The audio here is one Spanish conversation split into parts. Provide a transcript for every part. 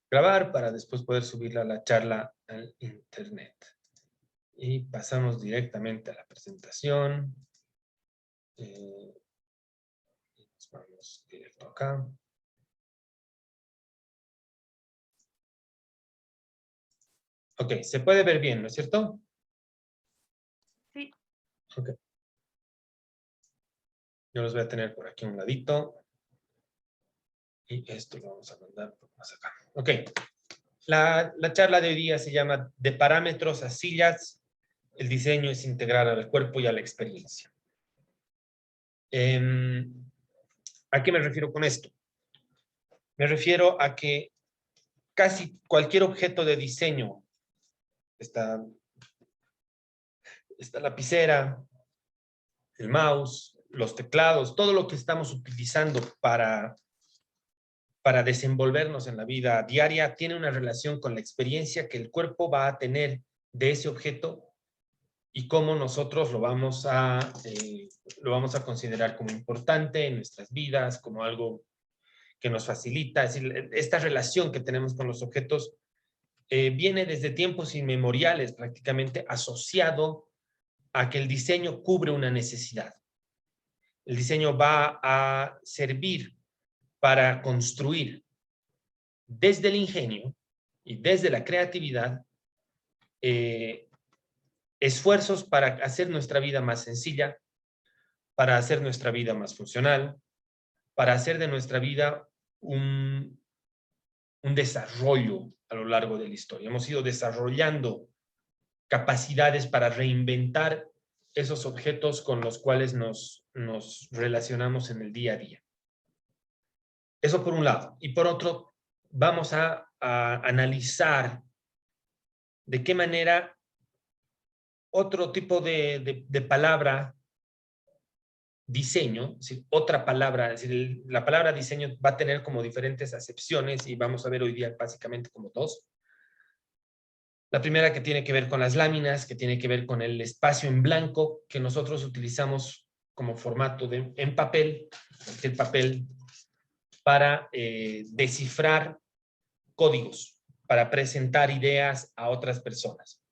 grabar para después poder subirla a la charla al internet. Y pasamos directamente a la presentación. Nos vamos directo acá. Ok, se puede ver bien, ¿no es cierto? Sí. Ok. Yo los voy a tener por aquí a un ladito. Y esto lo vamos a mandar por más acá. Ok. La charla de hoy día se llama De parámetros a sillas, el diseño es integral al cuerpo y a la experiencia. ¿A qué me refiero con esto? Me refiero a que casi cualquier objeto de diseño, esta lapicera, el mouse, los teclados, todo lo que estamos utilizando para desenvolvernos en la vida diaria, tiene una relación con la experiencia que el cuerpo va a tener de ese objeto y cómo nosotros lo vamos a considerar como importante en nuestras vidas, como algo que nos facilita. Es decir, esta relación que tenemos con los objetos viene desde tiempos inmemoriales, prácticamente asociado a que el diseño cubre una necesidad. El diseño va a servir para construir desde el ingenio y desde la creatividad esfuerzos para hacer nuestra vida más sencilla, para hacer nuestra vida más funcional, para hacer de nuestra vida un desarrollo a lo largo de la historia. Hemos ido desarrollando capacidades para reinventar esos objetos con los cuales nos relacionamos en el día a día. Eso por un lado. Y por otro, vamos a analizar de qué manera otro tipo de palabra, diseño, es decir, otra palabra, es decir, la palabra diseño va a tener como diferentes acepciones y vamos a ver hoy día básicamente como dos. La primera que tiene que ver con las láminas, que tiene que ver con el espacio en blanco que nosotros utilizamos como formato en papel, el papel para descifrar códigos, para presentar ideas a otras personas.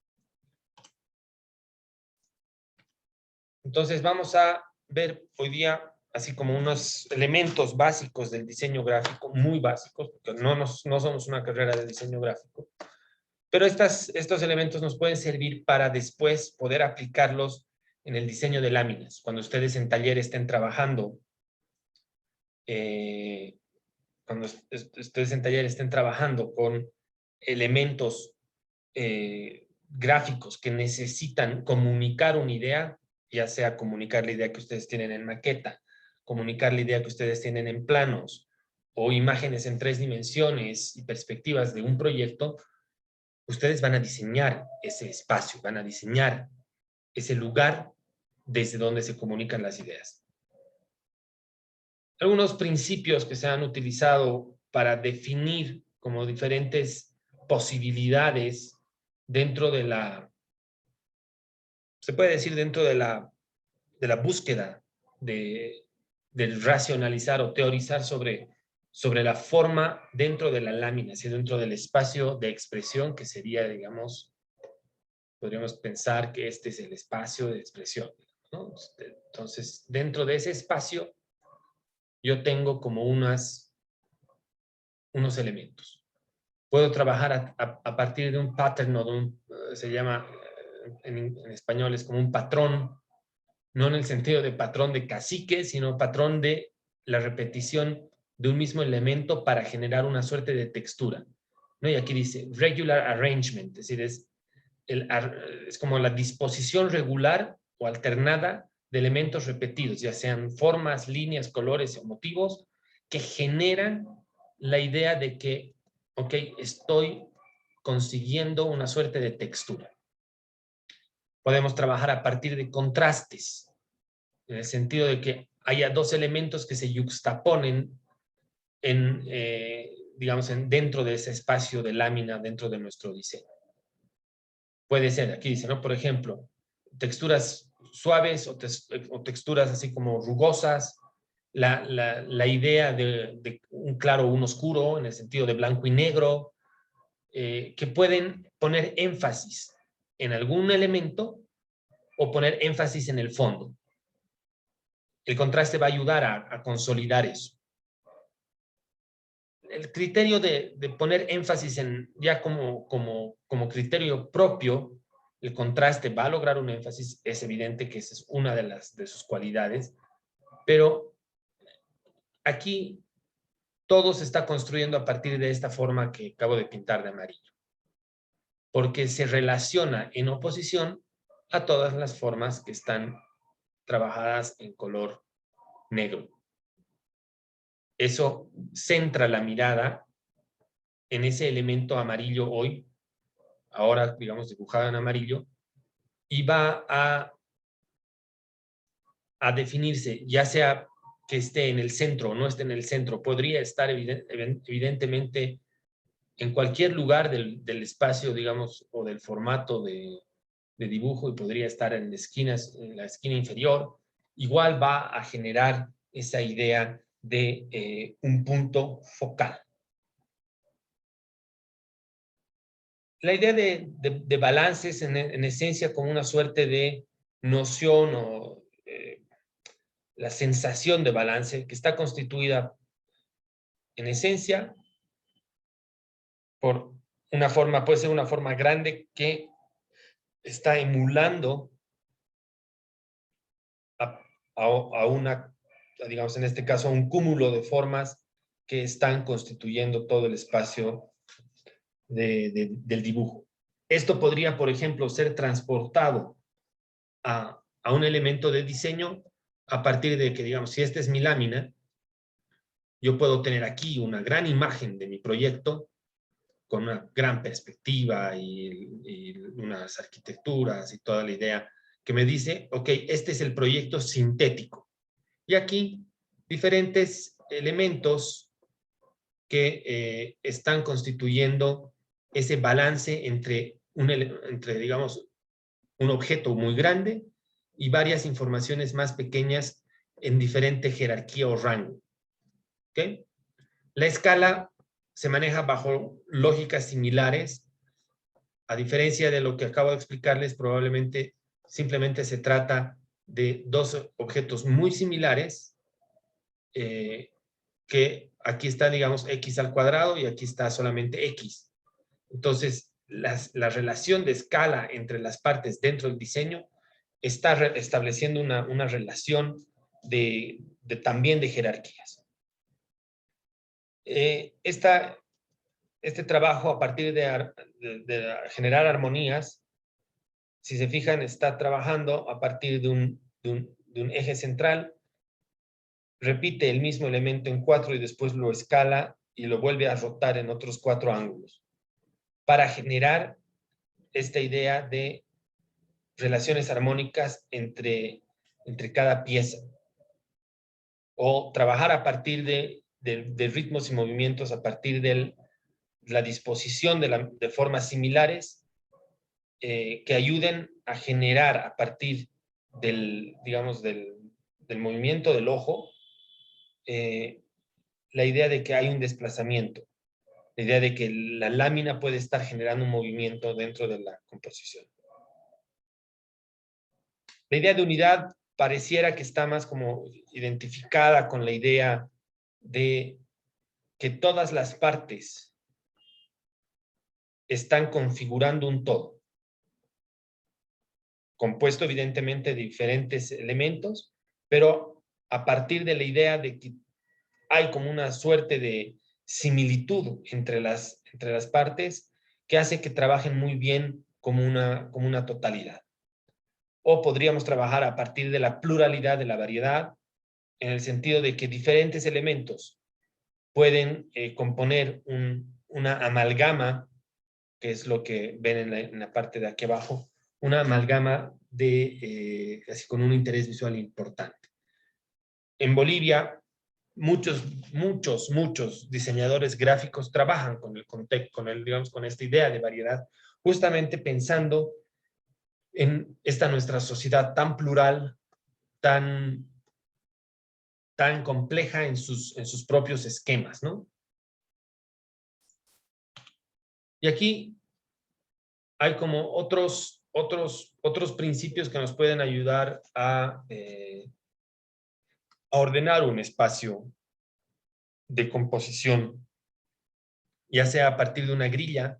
Entonces vamos a ver hoy día así como unos elementos básicos del diseño gráfico, muy básicos, porque no somos una carrera de diseño gráfico, pero estos elementos nos pueden servir para después poder aplicarlos en el diseño de láminas. Cuando ustedes en taller estén trabajando, con elementos gráficos que necesitan comunicar una idea, ya sea comunicar la idea que ustedes tienen en maqueta, comunicar la idea que ustedes tienen en planos, o imágenes en 3 dimensiones y perspectivas de un proyecto, ustedes van a diseñar ese espacio, van a diseñar ese lugar desde donde se comunican las ideas. Algunos principios que se han utilizado para definir como diferentes posibilidades dentro de se puede decir dentro de la búsqueda del racionalizar o teorizar sobre la forma dentro de la lámina, dentro del espacio de expresión que sería, digamos, podríamos pensar que este es el espacio de expresión, ¿no? Entonces, dentro de ese espacio, yo tengo como unos elementos. Puedo trabajar a partir de un pattern o se llama, en español es como un patrón, no en el sentido de patrón de cacique, sino patrón de la repetición de un mismo elemento para generar una suerte de textura, ¿no? Y aquí dice regular arrangement, es decir, es como la disposición regular o alternada de elementos repetidos, ya sean formas, líneas, colores o motivos, que generan la idea de que, ok, estoy consiguiendo una suerte de textura. Podemos trabajar a partir de contrastes, en el sentido de que haya dos elementos que se yuxtaponen digamos, dentro de ese espacio de lámina, dentro de nuestro diseño. Puede ser, aquí dice, ¿no? Por ejemplo, texturas suaves o texturas así como rugosas, la idea de un claro o un oscuro, en el sentido de blanco y negro, que pueden poner énfasis en algún elemento o poner énfasis en el fondo. El contraste va a ayudar a consolidar eso. El criterio de poner énfasis en ya como criterio propio, el contraste va a lograr un énfasis, es evidente que esa es una de sus cualidades, pero aquí todo se está construyendo a partir de esta forma que acabo de pintar de amarillo, porque se relaciona en oposición a todas las formas que están trabajadas en color negro. Eso centra la mirada en ese elemento amarillo hoy, ahora digamos dibujado en amarillo, y va a definirse, ya sea que esté en el centro o no esté en el centro, podría estar evidentemente en cualquier lugar del espacio, digamos, o del formato de dibujo, y podría estar en la esquina inferior. Igual va a generar esa idea de un punto focal. La idea de balance es en esencia como una suerte de noción o la sensación de balance que está constituida en esencia por una forma, puede ser una forma grande que está emulando a una, digamos en este caso, a un cúmulo de formas que están constituyendo todo el espacio del dibujo. Esto podría, por ejemplo, ser transportado a un elemento de diseño a partir de que, digamos, si esta es mi lámina, yo puedo tener aquí una gran imagen de mi proyecto con una gran perspectiva y unas arquitecturas y toda la idea que me dice, ok, este es el proyecto sintético. Y aquí diferentes elementos que están constituyendo ese balance entre, digamos, un objeto muy grande y varias informaciones más pequeñas en diferente jerarquía o rango. ¿Okay? La escala se maneja bajo lógicas similares. A diferencia de lo que acabo de explicarles, probablemente simplemente se trata de dos objetos muy similares, que aquí está, digamos, x al cuadrado y aquí está solamente x. Entonces, la relación de escala entre las partes dentro del diseño está estableciendo una relación también de jerarquías. Este trabajo, a partir de generar armonías, si se fijan, está trabajando a partir de un eje central, repite el mismo elemento en 4 y después lo escala y lo vuelve a rotar en otros 4 ángulos, para generar esta idea de relaciones armónicas entre cada pieza, o trabajar a partir de ritmos y movimientos, a partir de la disposición de formas similares, que ayuden a generar a partir digamos, del movimiento del ojo, la idea de que hay un desplazamiento, la idea de que la lámina puede estar generando un movimiento dentro de la composición. La idea de unidad pareciera que está más como identificada con la idea de que todas las partes están configurando un todo, compuesto evidentemente de diferentes elementos, pero a partir de la idea de que hay como una suerte de similitud entre las partes que hace que trabajen muy bien como una totalidad. O podríamos trabajar a partir de la pluralidad de la variedad, en el sentido de que diferentes elementos pueden componer una amalgama, que es lo que ven en la parte de aquí abajo, una amalgama así con un interés visual importante. En Bolivia, muchos diseñadores gráficos trabajan con el contexto, digamos, con esta idea de variedad, justamente pensando en esta nuestra sociedad tan plural, tan compleja en sus propios esquemas, ¿no? Y aquí hay como otros principios que nos pueden ayudar a ordenar un espacio de composición, ya sea a partir de una grilla.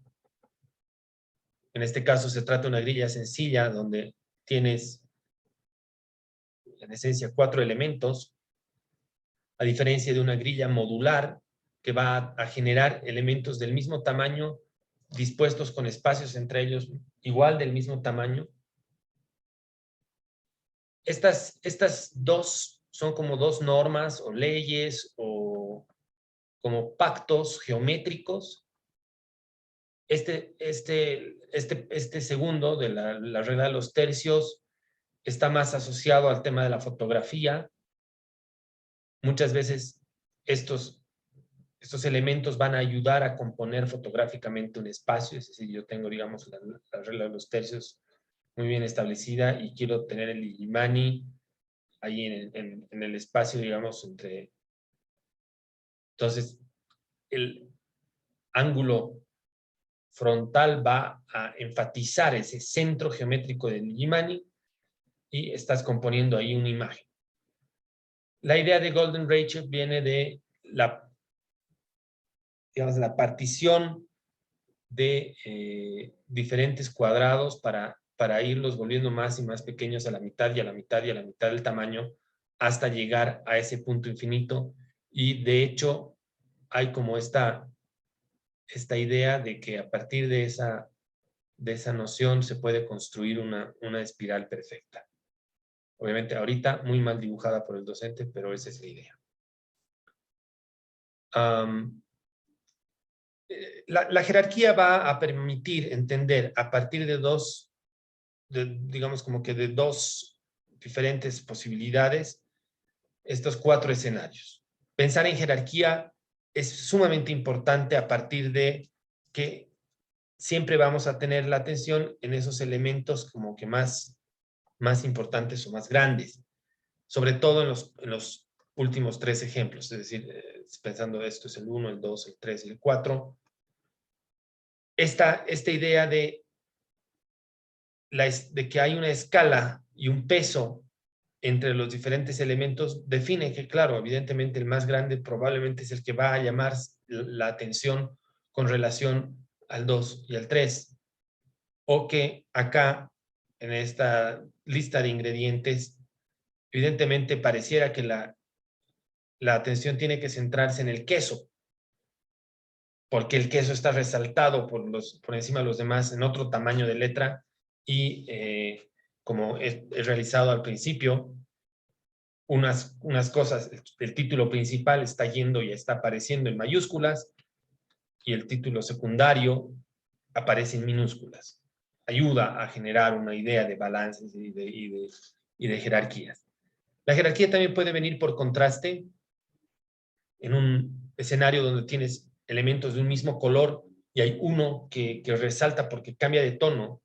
En este caso se trata de una grilla sencilla donde tienes, en esencia, 4 elementos, a diferencia de una grilla modular que va a generar elementos del mismo tamaño, dispuestos con espacios entre ellos igual del mismo tamaño. Estas dos son como dos normas o leyes o como pactos geométricos. Este segundo de la regla de los tercios está más asociado al tema de la fotografía. Muchas veces estos elementos van a ayudar a componer fotográficamente un espacio. Es decir, yo tengo, digamos, la regla de los tercios muy bien establecida y quiero tener el Illimani ahí en el espacio, digamos, entre... Entonces, el ángulo frontal va a enfatizar ese centro geométrico del Illimani y estás componiendo ahí una imagen. La idea de Golden Ratio viene de digamos, la partición de diferentes cuadrados para irlos volviendo más y más pequeños a la mitad y a la mitad y a la mitad del tamaño hasta llegar a ese punto infinito. Y de hecho hay como esta idea de que a partir de esa noción se puede construir una espiral perfecta. Obviamente ahorita muy mal dibujada por el docente, pero esa es la idea. La jerarquía va a permitir entender a partir de digamos como que de dos diferentes posibilidades, estos 4 escenarios. Pensar en jerarquía es sumamente importante a partir de que siempre vamos a tener la atención en esos elementos como que más importantes o más grandes, sobre todo en los últimos 3 ejemplos, es decir, pensando esto es el 1, el 2, el 3 y el 4. Esta idea de que hay una escala y un peso entre los diferentes elementos define que, claro, evidentemente el más grande probablemente es el que va a llamar la atención con relación al 2 y al 3. O que acá, en esta lista de ingredientes, evidentemente pareciera que la atención tiene que centrarse en el queso, porque el queso está resaltado por encima de los demás en otro tamaño de letra y como he realizado al principio, unas cosas, el título principal está yendo y está apareciendo en mayúsculas y el título secundario aparece en minúsculas. Ayuda a generar una idea de balances y de jerarquías. La jerarquía también puede venir por contraste en un escenario donde tienes elementos de un mismo color y hay uno que resalta porque cambia de tono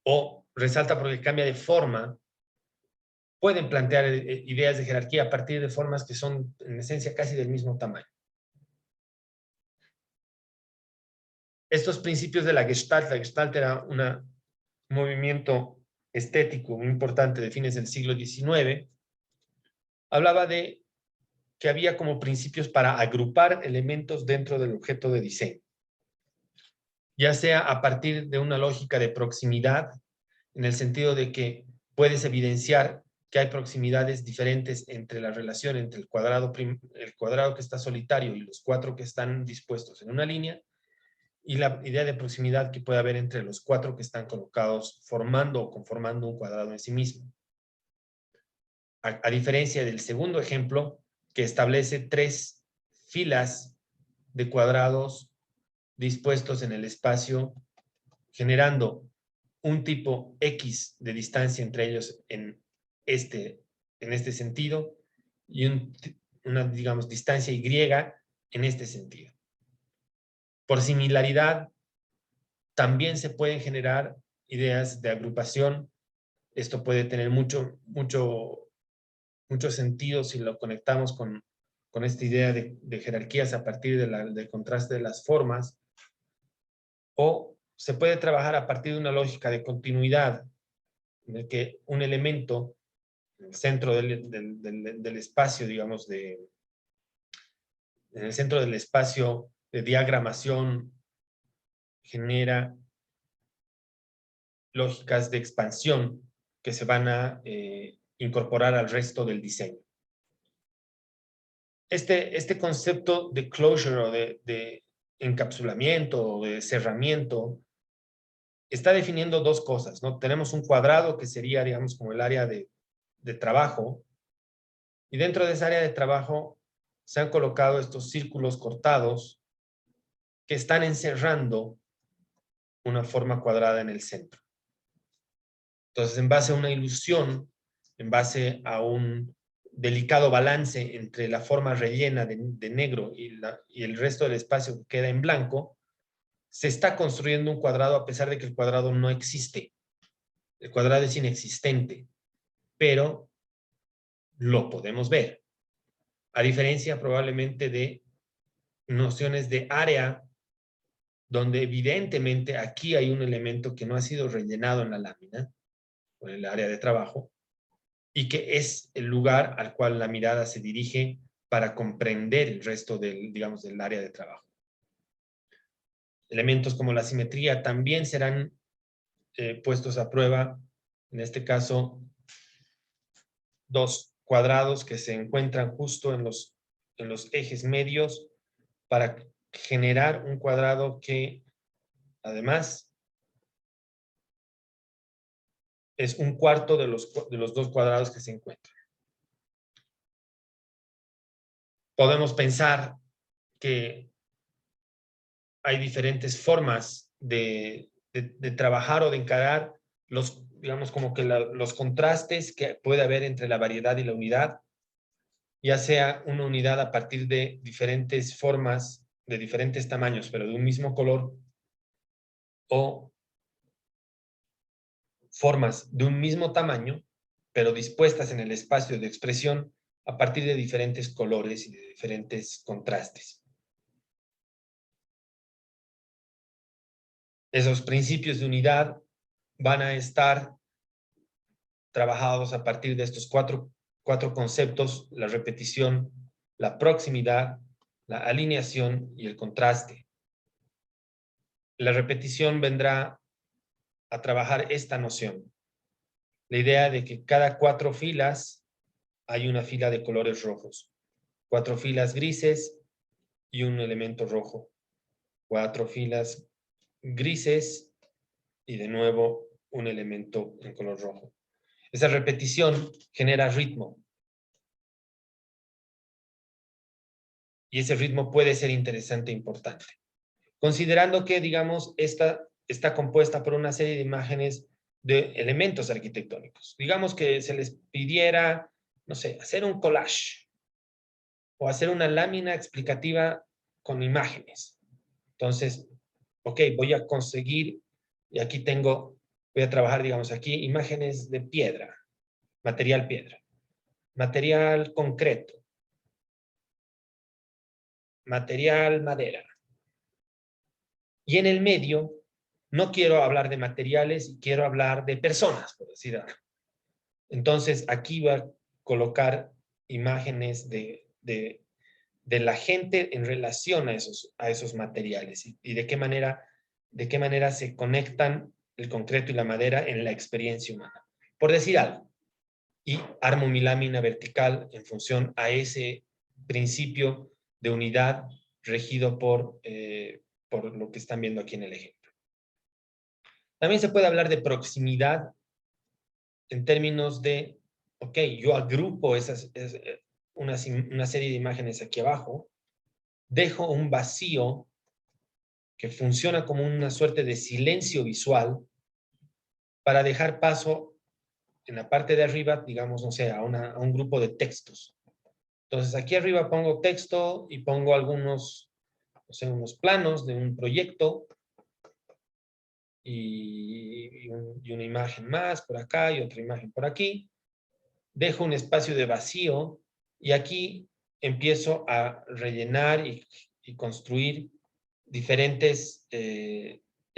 o resalta porque cambia de forma. Pueden plantear ideas de jerarquía a partir de formas que son en esencia casi del mismo tamaño. Estos principios de la Gestalt era un movimiento estético muy importante de fines del siglo XIX, hablaba de que había como principios para agrupar elementos dentro del objeto de diseño, ya sea a partir de una lógica de proximidad, en el sentido de que puedes evidenciar que hay proximidades diferentes entre la relación entre el cuadrado que está solitario y los 4 que están dispuestos en una línea, y la idea de proximidad que puede haber entre los 4 que están colocados formando o conformando un cuadrado en sí mismo. A diferencia del segundo ejemplo, que establece 3 filas de cuadrados dispuestos en el espacio, generando un tipo X de distancia entre ellos en este sentido y una, digamos, distancia Y en este sentido. Por similaridad, también se pueden generar ideas de agrupación. Esto puede tener mucho sentido si lo conectamos con esta idea de jerarquías a partir del contraste de las formas, o se puede trabajar a partir de una lógica de continuidad, en el que un elemento, en el centro del espacio, digamos, en el centro del espacio de diagramación, genera lógicas de expansión que se van a incorporar al resto del diseño. Este concepto de closure o de encapsulamiento o de cerramiento está definiendo dos cosas, ¿no? Tenemos un cuadrado que sería, digamos, como el área de trabajo, y dentro de esa área de trabajo se han colocado estos círculos cortados que están encerrando una forma cuadrada en el centro. Entonces, en base a una ilusión, en base a un delicado balance entre la forma rellena de negro y el resto del espacio que queda en blanco, se está construyendo un cuadrado a pesar de que el cuadrado no existe. El cuadrado es inexistente, pero lo podemos ver. A diferencia probablemente de nociones de área, donde evidentemente aquí hay un elemento que no ha sido rellenado en la lámina, o en el área de trabajo, y que es el lugar al cual la mirada se dirige para comprender el resto del, digamos, del área de trabajo. Elementos como la simetría también serán puestos a prueba, en este caso, dos cuadrados que se encuentran justo en los ejes medios para generar un cuadrado que, además, es un cuarto de los dos cuadrados que se encuentran. Podemos pensar que hay diferentes formas de trabajar o de encarar los, digamos, como que los contrastes que puede haber entre la variedad y la unidad, ya sea una unidad a partir de diferentes formas, de diferentes tamaños, pero de un mismo color, o formas de un mismo tamaño, pero dispuestas en el espacio de expresión a partir de diferentes colores y de diferentes contrastes. Esos principios de unidad van a estar trabajados a partir de estos cuatro conceptos: la repetición, la proximidad, la alineación y el contraste. La repetición vendrá a trabajar esta noción. La idea de que cada 4 filas hay una fila de colores rojos, 4 filas grises y un elemento rojo, 4 filas grises y de nuevo un elemento en color rojo. Esa repetición genera ritmo. Y ese ritmo puede ser interesante e importante. Considerando que, digamos, esta está compuesta por una serie de imágenes de elementos arquitectónicos. Digamos que se les pidiera, no sé, hacer un collage o hacer una lámina explicativa con imágenes. Entonces, ok, voy a conseguir, y aquí voy a trabajar, digamos, aquí, imágenes de piedra, material concreto, material madera. Y en el medio, no quiero hablar de materiales, quiero hablar de personas, por decir algo. Entonces, aquí voy a colocar imágenes de la gente en relación a esos materiales y de qué manera se conectan el concreto y la madera en la experiencia humana. Por decir algo. Y armo mi lámina vertical en función a ese principio de unidad regido por lo que están viendo aquí en el ejemplo. También se puede hablar de proximidad en términos de, ok, yo agrupo una serie de imágenes aquí abajo, dejo un vacío que funciona como una suerte de silencio visual para dejar paso en la parte de arriba, digamos, no sé, a un grupo de textos. Entonces, aquí arriba pongo texto y pongo algunos, no sé, unos planos de un proyecto y una imagen más por acá y otra imagen por aquí. Dejo un espacio de vacío y aquí empiezo a rellenar y construir diferentes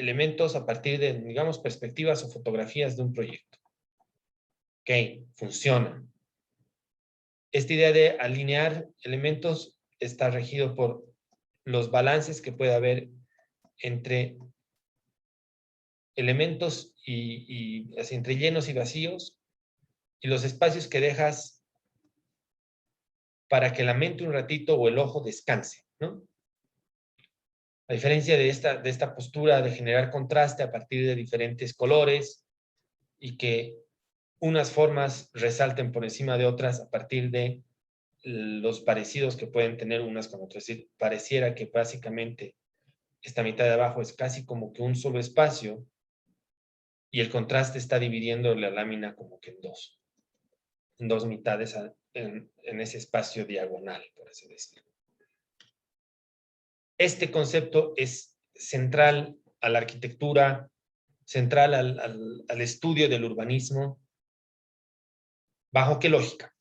elementos a partir de, digamos, perspectivas o fotografías de un proyecto. Ok, funciona. Esta idea de alinear elementos está regido por los balances que puede haber entre elementos así, entre llenos y vacíos, y los espacios que dejas para que la mente un ratito o el ojo descanse, ¿no? A diferencia de esta postura de generar contraste a partir de diferentes colores y que unas formas resalten por encima de otras a partir de los parecidos que pueden tener unas con otras. Es decir, pareciera que básicamente esta mitad de abajo es casi como que un solo espacio y el contraste está dividiendo la lámina como que en dos mitades en ese espacio diagonal, por así decirlo. Este concepto es central a la arquitectura, central al estudio del urbanismo. ¿Bajo qué lógica?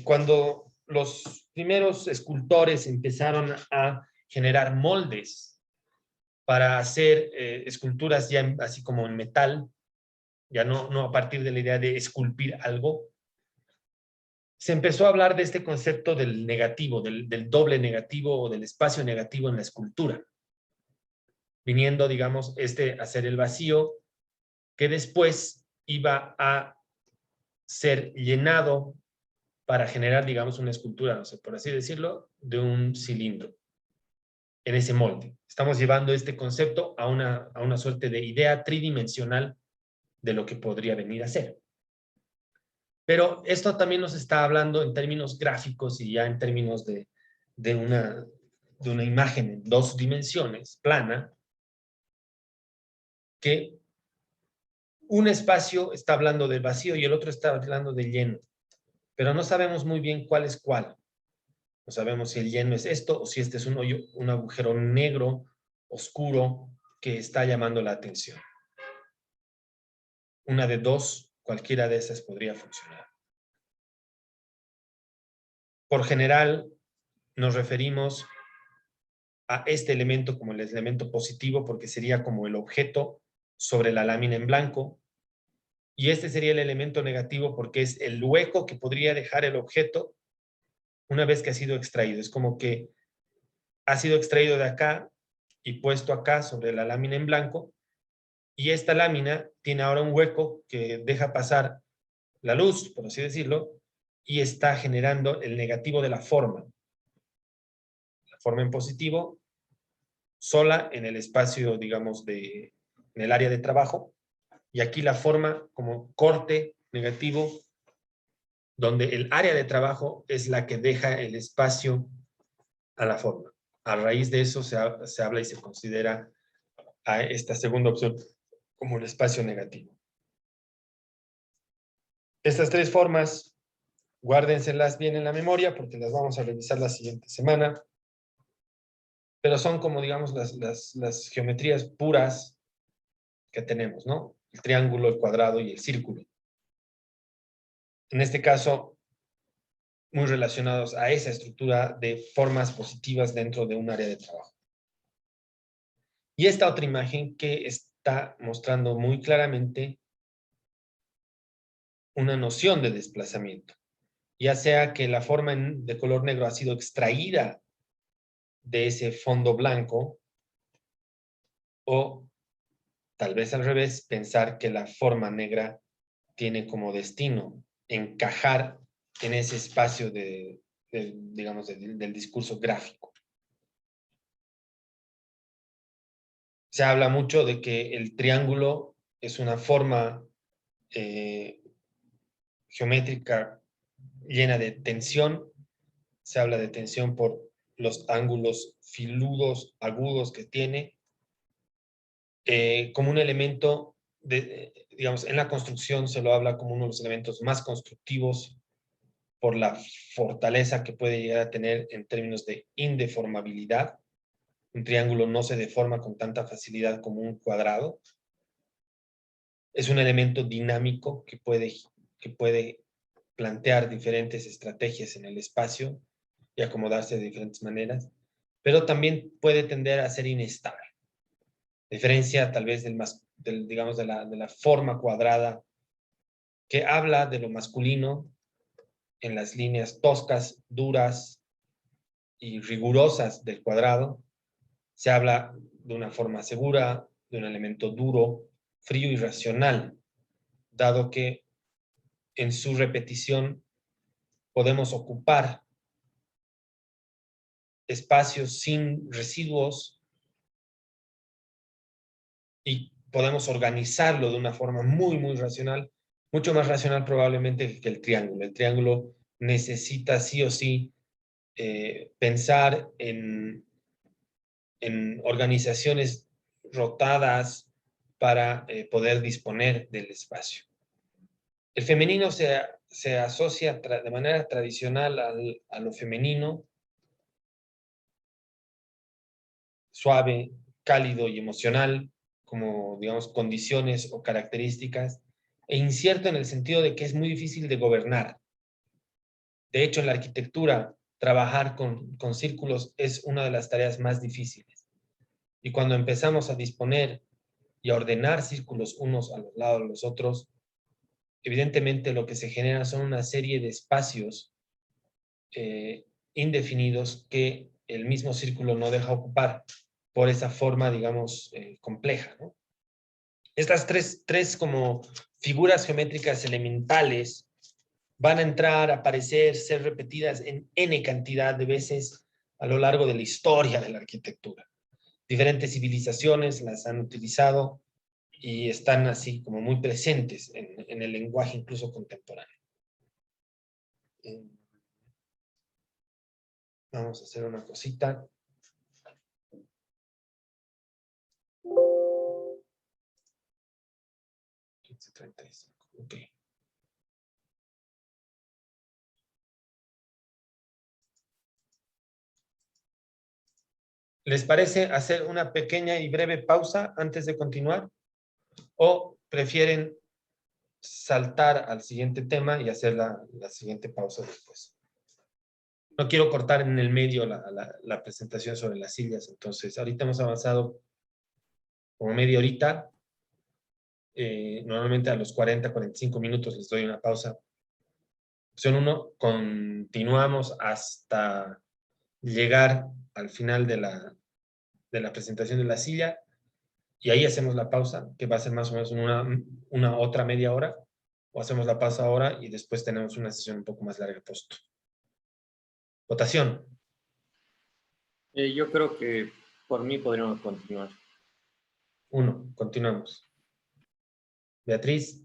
Cuando los primeros escultores empezaron a generar moldes para hacer esculturas ya así como en metal, ya no a partir de la idea de esculpir algo, se empezó a hablar de este concepto del negativo, del doble negativo o del espacio negativo en la escultura, viniendo, digamos, a ser el vacío que después iba a ser llenado para generar, digamos, una escultura, no sé, por así decirlo, de un cilindro en ese molde. Estamos llevando este concepto a una suerte de idea tridimensional de lo que podría venir a ser. Pero esto también nos está hablando en términos gráficos y ya en términos de una imagen en dos dimensiones, plana, que un espacio está hablando del vacío y el otro está hablando del lleno. Pero no sabemos muy bien cuál es cuál. No sabemos si el lleno es esto o si este es un hoyo, un agujero negro, oscuro, que está llamando la atención. Una de dos, cualquiera de esas podría funcionar. Por general, nos referimos a este elemento como el elemento positivo porque sería como el objeto sobre la lámina en blanco. Y este sería el elemento negativo porque es el hueco que podría dejar el objeto una vez que ha sido extraído. Es como que ha sido extraído de acá y puesto acá sobre la lámina en blanco. Y esta lámina tiene ahora un hueco que deja pasar la luz, por así decirlo, y está generando el negativo de la forma. La forma en positivo, sola en el espacio, digamos, en el área de trabajo, y aquí la forma como corte negativo, donde el área de trabajo es la que deja el espacio a la forma. A raíz de eso se habla y se considera a esta segunda opción como el espacio negativo. Estas tres formas, guárdenselas bien en la memoria porque las vamos a revisar la siguiente semana, pero son como, digamos, las geometrías puras que tenemos, ¿no? El triángulo, el cuadrado y el círculo. En este caso, muy relacionados a esa estructura de formas positivas dentro de un área de trabajo. Y esta otra imagen que está mostrando muy claramente una noción de desplazamiento, ya sea que la forma de color negro ha sido extraída de ese fondo blanco o tal vez al revés, pensar que la forma negra tiene como destino encajar en ese espacio digamos, del discurso gráfico. Se habla mucho de que el triángulo es una forma geométrica llena de tensión. Se habla de tensión por los ángulos filudos, agudos que tiene, como un elemento, digamos, en la construcción se lo habla como uno de los elementos más constructivos por la fortaleza que puede llegar a tener en términos de indeformabilidad. Un triángulo no se deforma con tanta facilidad como un cuadrado. Es un elemento dinámico que puede plantear diferentes estrategias en el espacio y acomodarse de diferentes maneras. pero también puede tender a ser inestable. A diferencia tal vez digamos, de la forma cuadrada que habla de lo masculino en las líneas toscas, duras y rigurosas del cuadrado. Se habla de una forma segura, de un elemento duro, frío y racional, dado que en su repetición podemos ocupar espacios sin residuos y podemos organizarlo de una forma muy, muy racional, mucho más racional probablemente que el triángulo. El triángulo necesita sí o sí pensar en organizaciones rotadas para poder disponer del espacio. El femenino se asocia de manera tradicional a lo femenino, suave, cálido y emocional, como, digamos, condiciones o características, e incierto en el sentido de que es muy difícil de gobernar. De hecho, en la arquitectura, trabajar con círculos es una de las tareas más difíciles. Y cuando empezamos a disponer y a ordenar círculos unos a los lados de los otros, evidentemente lo que se genera son una serie de espacios indefinidos que el mismo círculo no deja ocupar por esa forma, digamos, compleja, ¿no? Estas tres como figuras geométricas elementales van a entrar, a aparecer, ser repetidas en N cantidad de veces a lo largo de la historia de la arquitectura. Diferentes civilizaciones las han utilizado y están así como muy presentes en el lenguaje incluso contemporáneo. Vamos a hacer una cosita. Okay. ¿Les parece hacer una pequeña y breve pausa antes de continuar? ¿O prefieren saltar al siguiente tema y hacer la siguiente pausa después? No quiero cortar en el medio la presentación sobre las sillas, entonces ahorita hemos avanzado como media horita. Normalmente a los 40-45 minutos les doy una pausa. Opción 1, continuamos hasta llegar al final de la presentación de la silla y ahí hacemos la pausa, que va a ser más o menos una otra media hora, o hacemos la pausa ahora y después tenemos una sesión un poco más larga post. Votación. Yo creo que por mí podríamos continuar. 1, continuamos. Beatriz.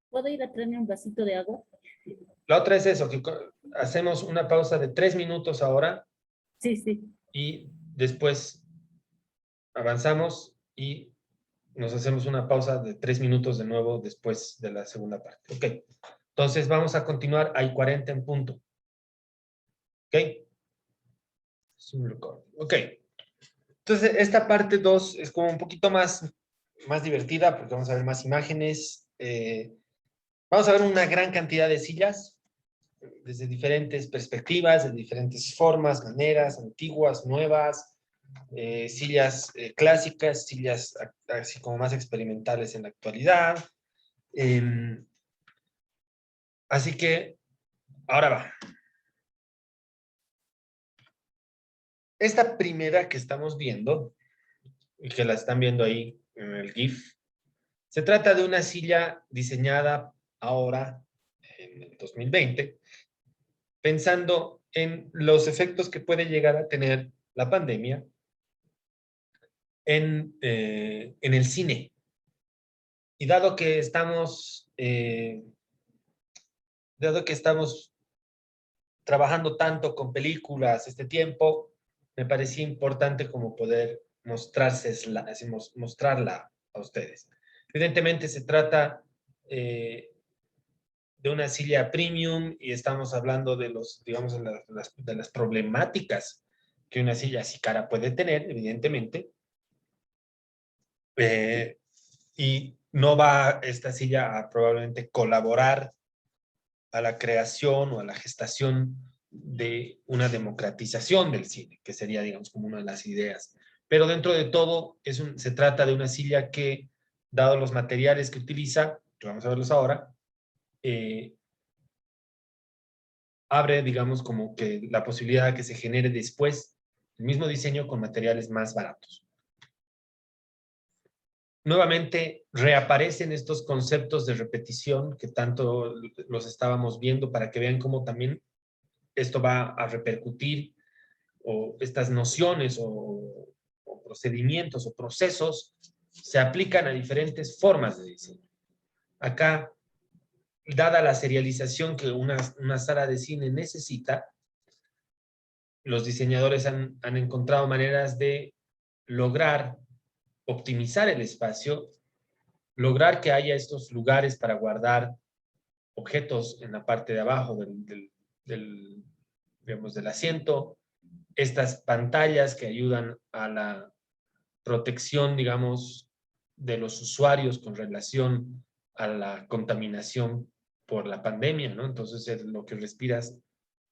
¿Puedo ir a traerme un vasito de agua? La otra es eso, que hacemos una pausa de 3 minutos ahora. Sí, sí. Y después avanzamos y nos hacemos una pausa de 3 minutos de nuevo después de la segunda parte. Ok. Entonces vamos a continuar. Hay 40 en punto. Ok. Ok. Entonces esta parte 2 es como un poquito más divertida porque vamos a ver más imágenes. Vamos a ver una gran cantidad de sillas desde diferentes perspectivas, de diferentes formas, maneras, antiguas, nuevas, sillas clásicas, sillas así como más experimentales en la actualidad. Así que, ahora va. Esta primera que estamos viendo, y que la están viendo ahí en el GIF, se trata de una silla diseñada ahora, en el 2020, pensando en los efectos que puede llegar a tener la pandemia en el cine. Y dado que estamos trabajando tanto con películas este tiempo, me parecía importante como poder mostrarla a ustedes. Evidentemente se trata de una silla premium y estamos hablando de digamos, de las problemáticas que una silla así cara puede tener, evidentemente. Y no va esta silla a probablemente colaborar a la creación o a la gestación de una democratización del cine, que sería, digamos, como una de las ideas. Pero dentro de todo, se trata de una silla que, dado los materiales que utiliza, que vamos a verlos ahora, abre, digamos, como que la posibilidad de que se genere después el mismo diseño con materiales más baratos. Nuevamente reaparecen estos conceptos de repetición que tanto los estábamos viendo para que vean cómo también esto va a repercutir, o estas nociones o procedimientos o procesos se aplican a diferentes formas de diseño. Acá, dada la serialización que una sala de cine necesita, los diseñadores han encontrado maneras de lograr optimizar el espacio, lograr que haya estos lugares para guardar objetos en la parte de abajo digamos, del asiento, estas pantallas que ayudan a la protección, digamos, de los usuarios con relación a la contaminación por la pandemia, ¿no? Entonces, lo que respiras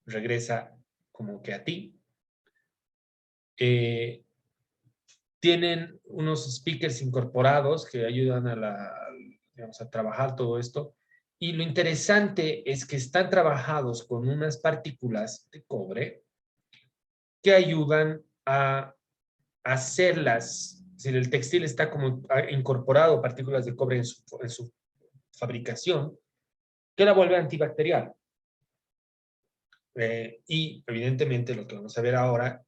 regresa como que a ti. Tienen unos speakers incorporados que ayudan digamos, a trabajar todo esto. Y lo interesante es que están trabajados con unas partículas de cobre que ayudan a hacerlas. Es decir, el textil está como incorporado partículas de cobre en su fabricación, que la vuelve antibacterial. Y evidentemente lo que vamos a ver ahora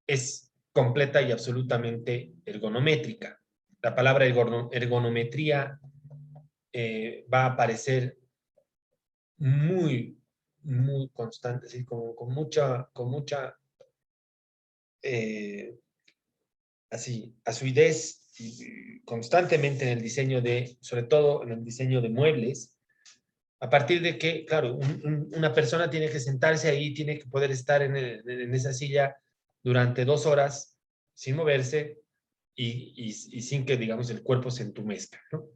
es completa y absolutamente ergonométrica. La palabra ergonometría va a aparecer muy, muy constante, así como con mucha así, asidez constantemente en el diseño sobre todo en el diseño de muebles, a partir de que, claro, una persona tiene que sentarse ahí, tiene que poder estar en esa silla durante 2 horas sin moverse y sin que, digamos, el cuerpo se entumezca, ¿no?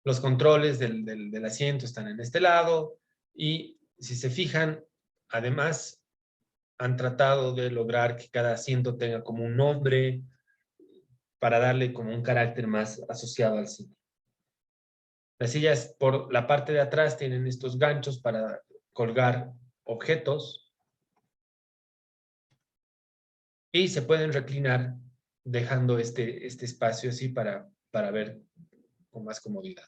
Los controles del asiento están en este lado y, si se fijan, además han tratado de lograr que cada asiento tenga como un nombre para darle como un carácter más asociado al cine. Las sillas por la parte de atrás tienen estos ganchos para colgar objetos y se pueden reclinar dejando este espacio así para ver con más comodidad.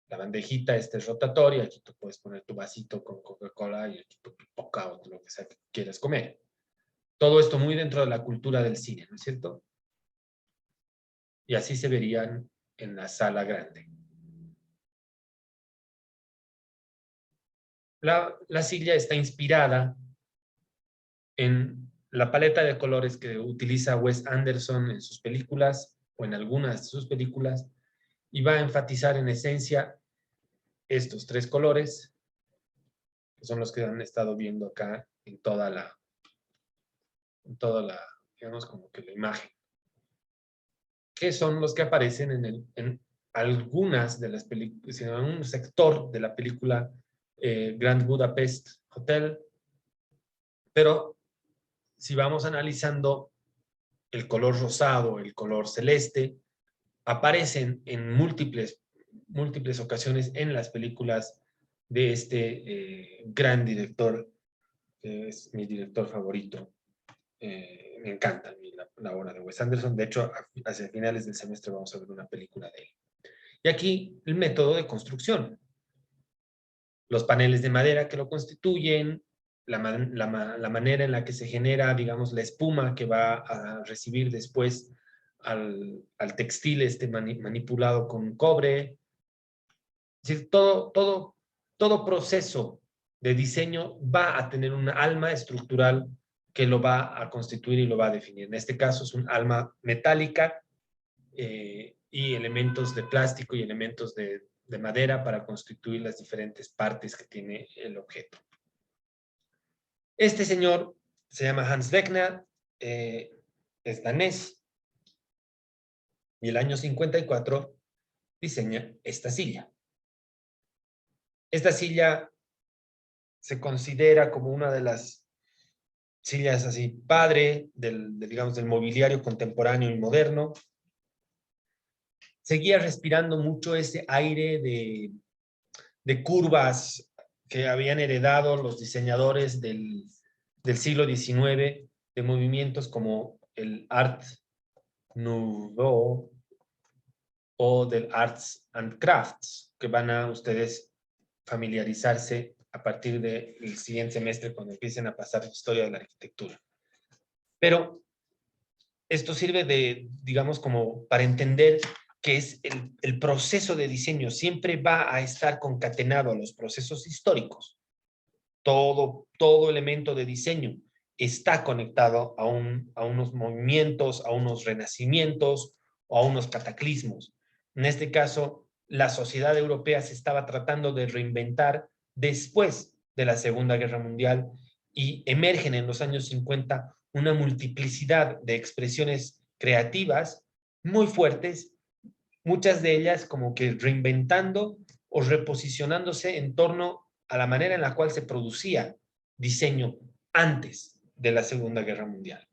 La bandejita es rotatoria, aquí tú puedes poner tu vasito con Coca-Cola y aquí tu pipoca o lo que sea que quieras comer. Todo esto muy dentro de la cultura del cine, ¿no es cierto? Y así se verían en la sala grande. La silla está inspirada en la paleta de colores que utiliza Wes Anderson en sus películas o en algunas de sus películas, y va a enfatizar en esencia estos 3 colores, que son los que han estado viendo acá en toda la, digamos, como que la imagen, que son los que aparecen en algunas de las películas, en un sector de la película Grand Budapest Hotel. Pero si vamos analizando, el color rosado, el color celeste, aparecen en múltiples ocasiones en las películas de este gran director, que es mi director favorito. Me encanta la obra de Wes Anderson. De hecho, hacia finales del semestre vamos a ver una película de él. Y aquí el método de construcción. Los paneles de madera que lo constituyen, la manera en la que se genera, digamos, la espuma que va a recibir después al textil manipulado con cobre. Es decir, todo proceso de diseño va a tener un alma estructural que lo va a constituir y lo va a definir. En este caso es un alma metálica y elementos de plástico y elementos de madera para constituir las diferentes partes que tiene el objeto. Este señor se llama Hans Wegner, es danés, y el año 54 diseña esta silla. Esta silla se considera como una de las sillas así padre digamos, del mobiliario contemporáneo y moderno. Seguía respirando mucho ese aire de curvas que habían heredado los diseñadores del siglo XIX, de movimientos como el Art Nouveau o del Arts and Crafts, que van a ustedes familiarizarse a partir del siguiente semestre cuando empiecen a pasar historia de la arquitectura. Pero esto sirve de, digamos, como para entender que es el proceso de diseño siempre va a estar concatenado a los procesos históricos. Todo elemento de diseño está conectado a unos movimientos, a unos renacimientos o a unos cataclismos. En este caso, la sociedad europea se estaba tratando de reinventar después de la Segunda Guerra Mundial y emergen en los años 50 una multiplicidad de expresiones creativas muy fuertes, muchas de ellas como que reinventando o reposicionándose en torno a la manera en la cual se producía diseño antes de la Segunda Guerra Mundial.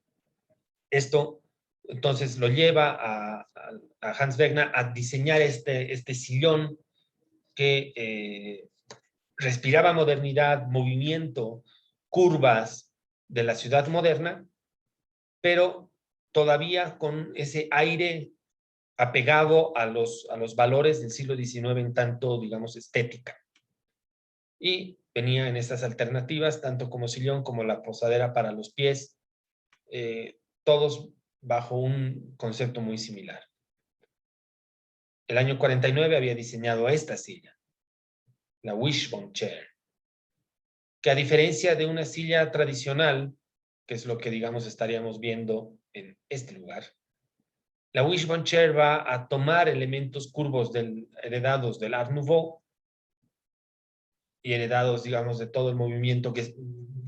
Esto entonces lo lleva a Hans Wegner a diseñar este sillón que respiraba modernidad, movimiento, curvas de la ciudad moderna, pero todavía con ese aire apegado a los valores del siglo XIX en tanto, digamos, estética. Y venía en estas alternativas, tanto como sillón como la posadera para los pies, todos bajo un concepto muy similar. El año 49 había diseñado esta silla, la Wishbone Chair, que a diferencia de una silla tradicional, que es lo que, digamos, estaríamos viendo en este lugar, la Wishbone Chair va a tomar elementos curvos heredados del Art Nouveau y heredados, digamos, de todo el movimiento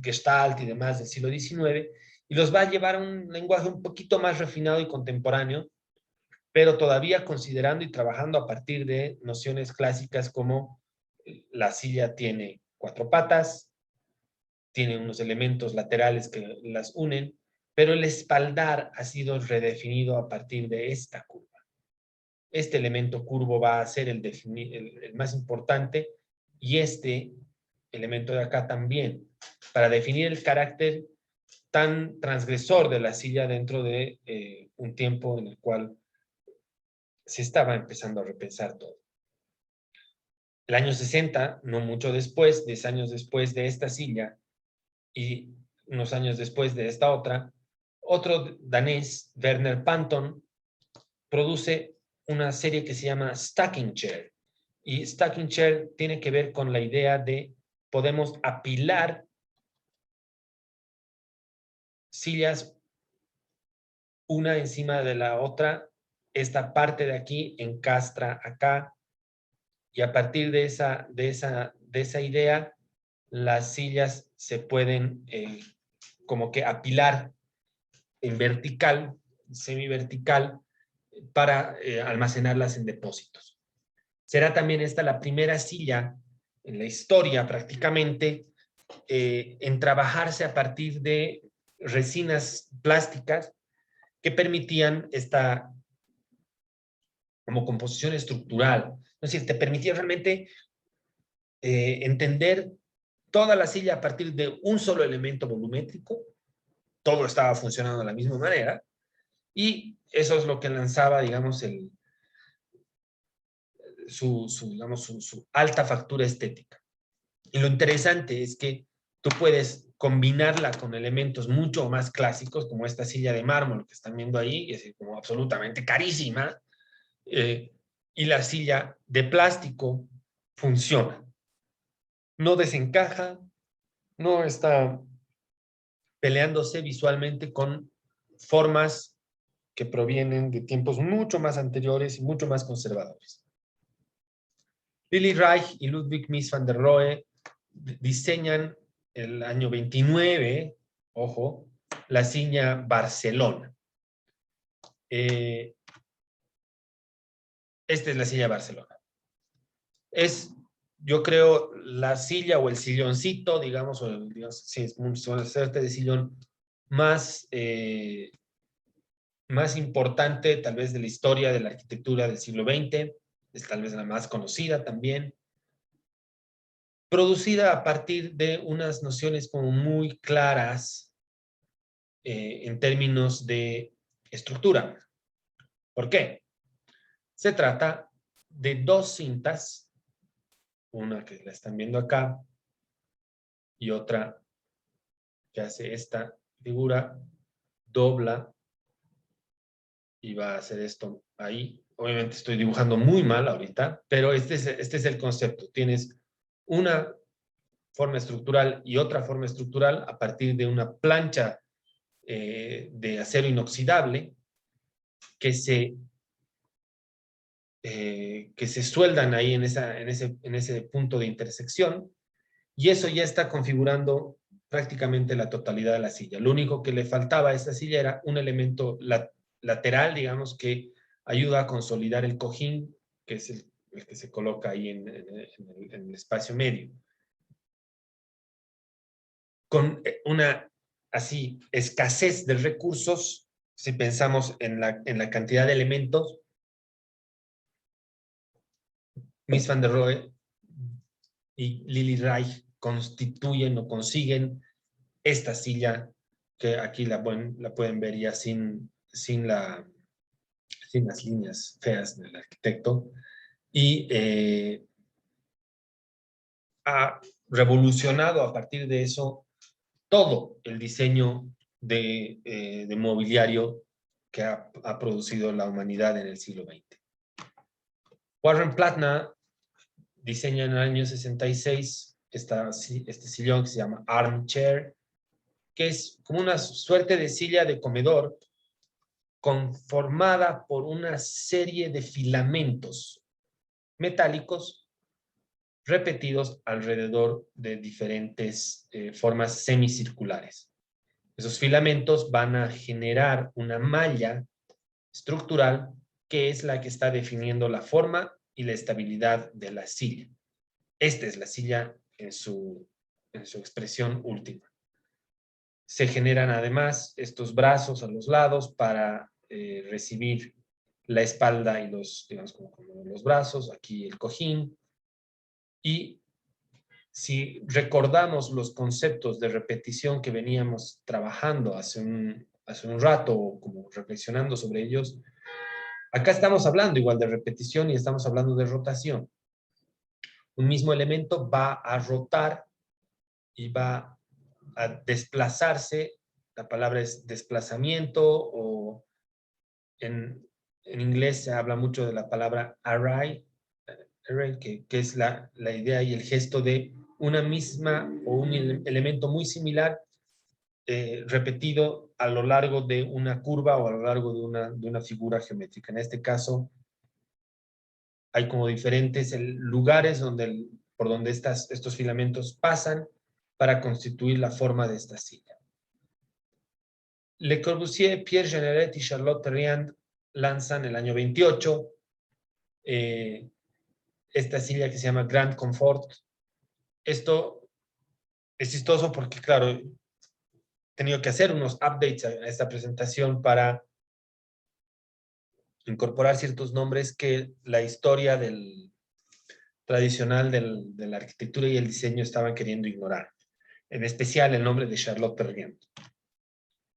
Gestalt y demás del siglo XIX, y los va a llevar a un lenguaje un poquito más refinado y contemporáneo, pero todavía considerando y trabajando a partir de nociones clásicas como la silla tiene 4 patas, tiene unos elementos laterales que las unen, pero el espaldar ha sido redefinido a partir de esta curva. Este elemento curvo va a ser el más importante y este elemento de acá también, para definir el carácter tan transgresor de la silla dentro de un tiempo en el cual se estaba empezando a repensar todo. El año 60, no mucho después, 10 años después de esta silla y unos años después de esta otra, otro danés, Werner Panton, produce una serie que se llama Stacking Chair. Y Stacking Chair tiene que ver con la idea de podemos apilar sillas una encima de la otra, esta parte de aquí encastra acá, y a partir de esa idea, las sillas se pueden como que apilar en vertical, semivertical, para almacenarlas en depósitos. Será también esta la primera silla en la historia prácticamente en trabajarse a partir de resinas plásticas que permitían esta como composición estructural. Es decir, te permitía realmente entender toda la silla a partir de un solo elemento volumétrico. Todo estaba funcionando de la misma manera. Y eso es lo que lanzaba, digamos, su alta factura estética. Y lo interesante es que tú puedes combinarla con elementos mucho más clásicos, como esta silla de mármol que están viendo ahí, que es como absolutamente carísima, y la silla de plástico funciona. No desencaja, no está peleándose visualmente con formas que provienen de tiempos mucho más anteriores y mucho más conservadores. Willy Reich y Ludwig Mies van der Rohe diseñan el año 29, ojo, la silla Barcelona. Esta es la silla Barcelona. Es yo creo, la silla o el silloncito, digamos, sí, es un suerte de sillón más, más importante, tal vez, de la historia de la arquitectura del siglo XX, es tal vez la más conocida también, producida a partir de unas nociones como muy claras en términos de estructura. ¿Por qué? Se trata de dos cintas, una que la están viendo acá y otra que hace esta figura, dobla y va a hacer esto ahí. Obviamente estoy dibujando muy mal ahorita, pero este es el concepto. Tienes una forma estructural y otra forma estructural a partir de una plancha de acero inoxidable que se sueldan ahí en ese punto de intersección, y eso ya está configurando prácticamente la totalidad de la silla. Lo único que le faltaba a esta silla era un elemento lateral, digamos, que ayuda a consolidar el cojín, que es el que se coloca ahí en el espacio medio. Con una así escasez de recursos, si pensamos en la cantidad de elementos, Mies van der Rohe y Lili Reich constituyen o consiguen esta silla que aquí la pueden ver ya sin las líneas feas del arquitecto, y ha revolucionado a partir de eso todo el diseño de mobiliario que ha producido la humanidad en el siglo XX. Warren Platner diseña en el año 66 este sillón que se llama Armchair, que es como una suerte de silla de comedor conformada por una serie de filamentos metálicos repetidos alrededor de diferentes formas semicirculares. Esos filamentos van a generar una malla estructural que es la que está definiendo la forma y la estabilidad de la silla. Esta es la silla en su expresión última. Se generan además estos brazos a los lados para recibir la espalda y digamos, como los brazos, aquí el cojín. Y si recordamos los conceptos de repetición que veníamos trabajando hace un rato, como reflexionando sobre ellos, acá estamos hablando igual de repetición y estamos hablando de rotación. Un mismo elemento va a rotar y va a desplazarse. La palabra es desplazamiento, o en inglés se habla mucho de la palabra array, que es la idea y el gesto de una misma o un elemento muy similar repetido a lo largo de una curva o a lo largo de una figura geométrica. En este caso, hay como diferentes lugares por donde estos filamentos pasan para constituir la forma de esta silla. Le Corbusier, Pierre Jeanneret y Charlotte Perriand lanzan el año 28 esta silla que se llama Grand Confort. Esto es chistoso porque, claro, he tenido que hacer unos updates a esta presentación para incorporar ciertos nombres que la historia tradicional de la arquitectura y el diseño estaban queriendo ignorar. En especial el nombre de Charlotte Perriand.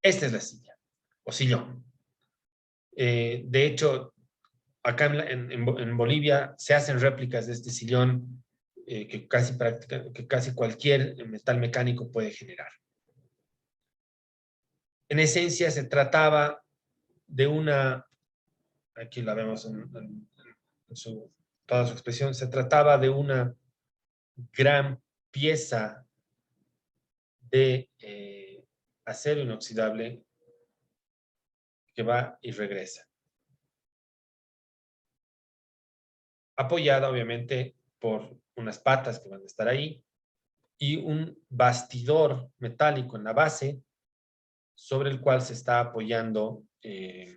Esta es la silla, o sillón. De hecho, acá en Bolivia se hacen réplicas de este sillón que casi cualquier metal mecánico puede generar. En esencia se trataba de una, aquí la vemos en toda su expresión, se trataba de una gran pieza de acero inoxidable que va y regresa. Apoyada obviamente por unas patas que van a estar ahí y un bastidor metálico en la base sobre el cual se está apoyando el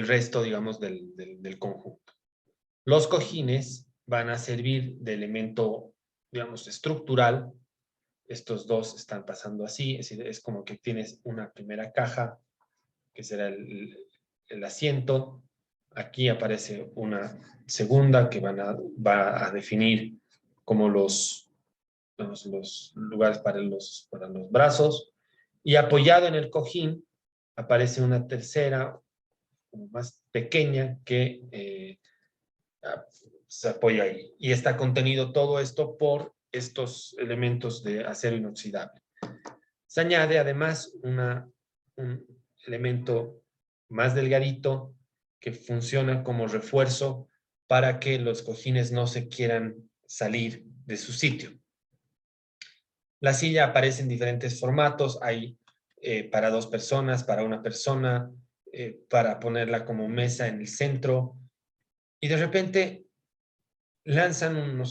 resto, digamos, del conjunto. Los cojines van a servir de elemento, digamos, estructural. Estos dos están pasando así, es decir, es como que tienes una primera caja, que será el asiento. Aquí aparece una segunda que va a definir como los lugares para los brazos. Y apoyado en el cojín aparece una tercera, como más pequeña, que se apoya ahí. Y está contenido todo esto por estos elementos de acero inoxidable. Se añade además un elemento más delgadito que funciona como refuerzo para que los cojines no se quieran salir de su sitio. La silla aparece en diferentes formatos. Hay para 2 personas, para 1 persona, para ponerla como mesa en el centro. Y de repente lanzan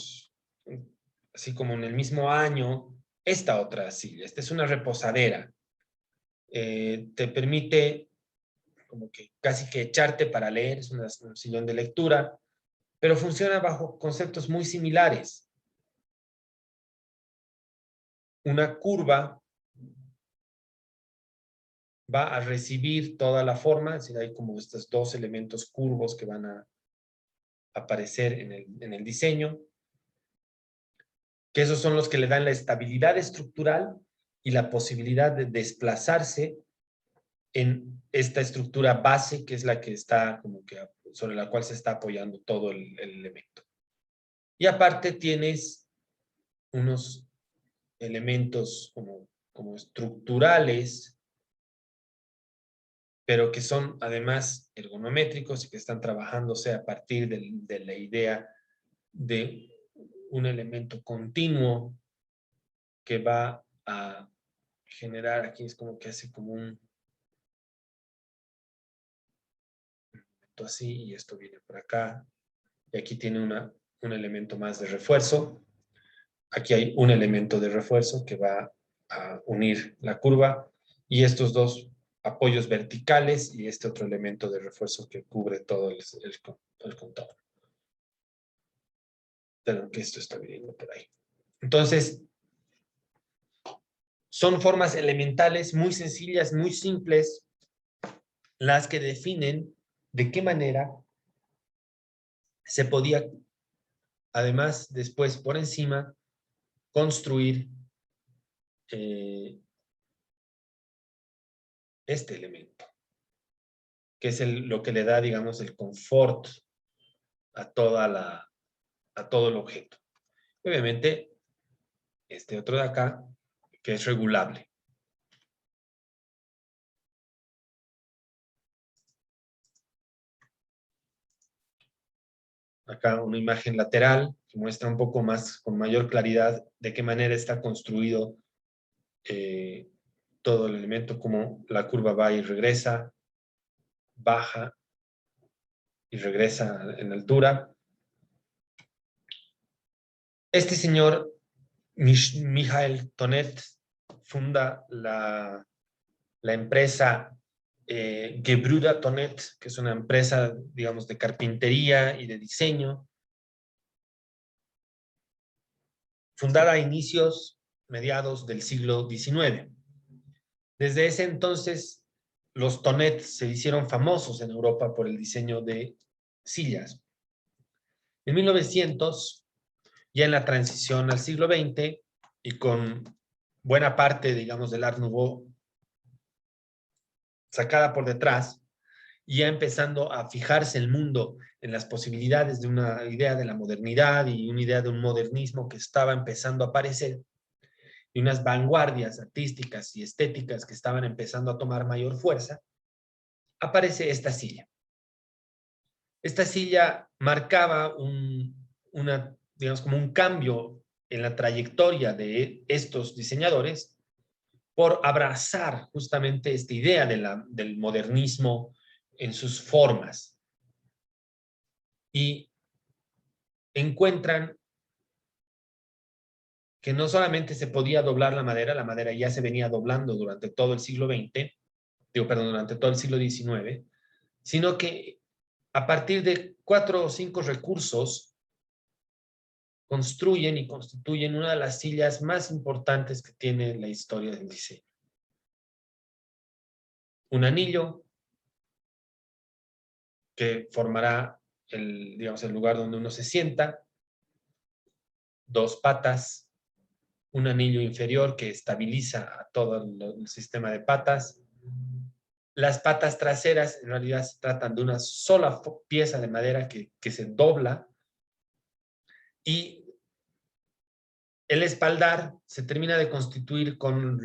así como en el mismo año, esta otra silla. Esta es una reposadera. Te permite como que casi que echarte para leer, es un sillón de lectura, pero funciona bajo conceptos muy similares. Una curva va a recibir toda la forma, es decir, hay como estos 2 elementos curvos que van a aparecer en el diseño, que esos son los que le dan la estabilidad estructural y la posibilidad de desplazarse en esta estructura base, que es la que está como que sobre la cual se está apoyando todo el elemento. Y aparte tienes unos elementos como estructurales, pero que son además ergonométricos y que están trabajándose a partir de la idea de un elemento continuo que va a generar, aquí es como que hace como un así, y esto viene por acá, y aquí tiene un elemento más de refuerzo. Aquí hay un elemento de refuerzo que va a unir la curva, y estos 2 apoyos verticales y este otro elemento de refuerzo que cubre todo el contorno. Pero que esto está viniendo por ahí. Entonces, son formas elementales muy sencillas, muy simples, las que definen de qué manera se podía, además, después por encima, construir este elemento, que es lo que le da, digamos, el confort a todo el objeto. Obviamente, este otro de acá, que es regulable. Acá una imagen lateral que muestra un poco más, con mayor claridad, de qué manera está construido todo el elemento, como la curva va y regresa, baja y regresa en altura. Este señor, Michael Tonet, funda la empresa Gebrüder Tonet, que es una empresa, digamos, de carpintería y de diseño, fundada a mediados del siglo XIX. Desde ese entonces, los Tonet se hicieron famosos en Europa por el diseño de sillas. En 1900, ya en la transición al siglo XX, y con buena parte, digamos, del Art Nouveau sacada por detrás, y ya empezando a fijarse el mundo en las posibilidades de una idea de la modernidad y una idea de un modernismo que estaba empezando a aparecer, y unas vanguardias artísticas y estéticas que estaban empezando a tomar mayor fuerza, aparece esta silla. Esta silla marcaba digamos, como un cambio en la trayectoria de estos diseñadores por abrazar justamente esta idea del modernismo en sus formas. Y encuentran que no solamente se podía doblar la madera ya se venía doblando durante todo el siglo XX, durante todo el siglo XIX, sino que a partir de 4 o 5 recursos construyen y constituyen una de las sillas más importantes que tiene la historia del diseño. Un anillo que formará digamos, el lugar donde uno se sienta, dos patas, un anillo inferior que estabiliza a todo el sistema de patas. Las patas traseras en realidad se tratan de una sola pieza de madera que se dobla, y el espaldar se termina de constituir con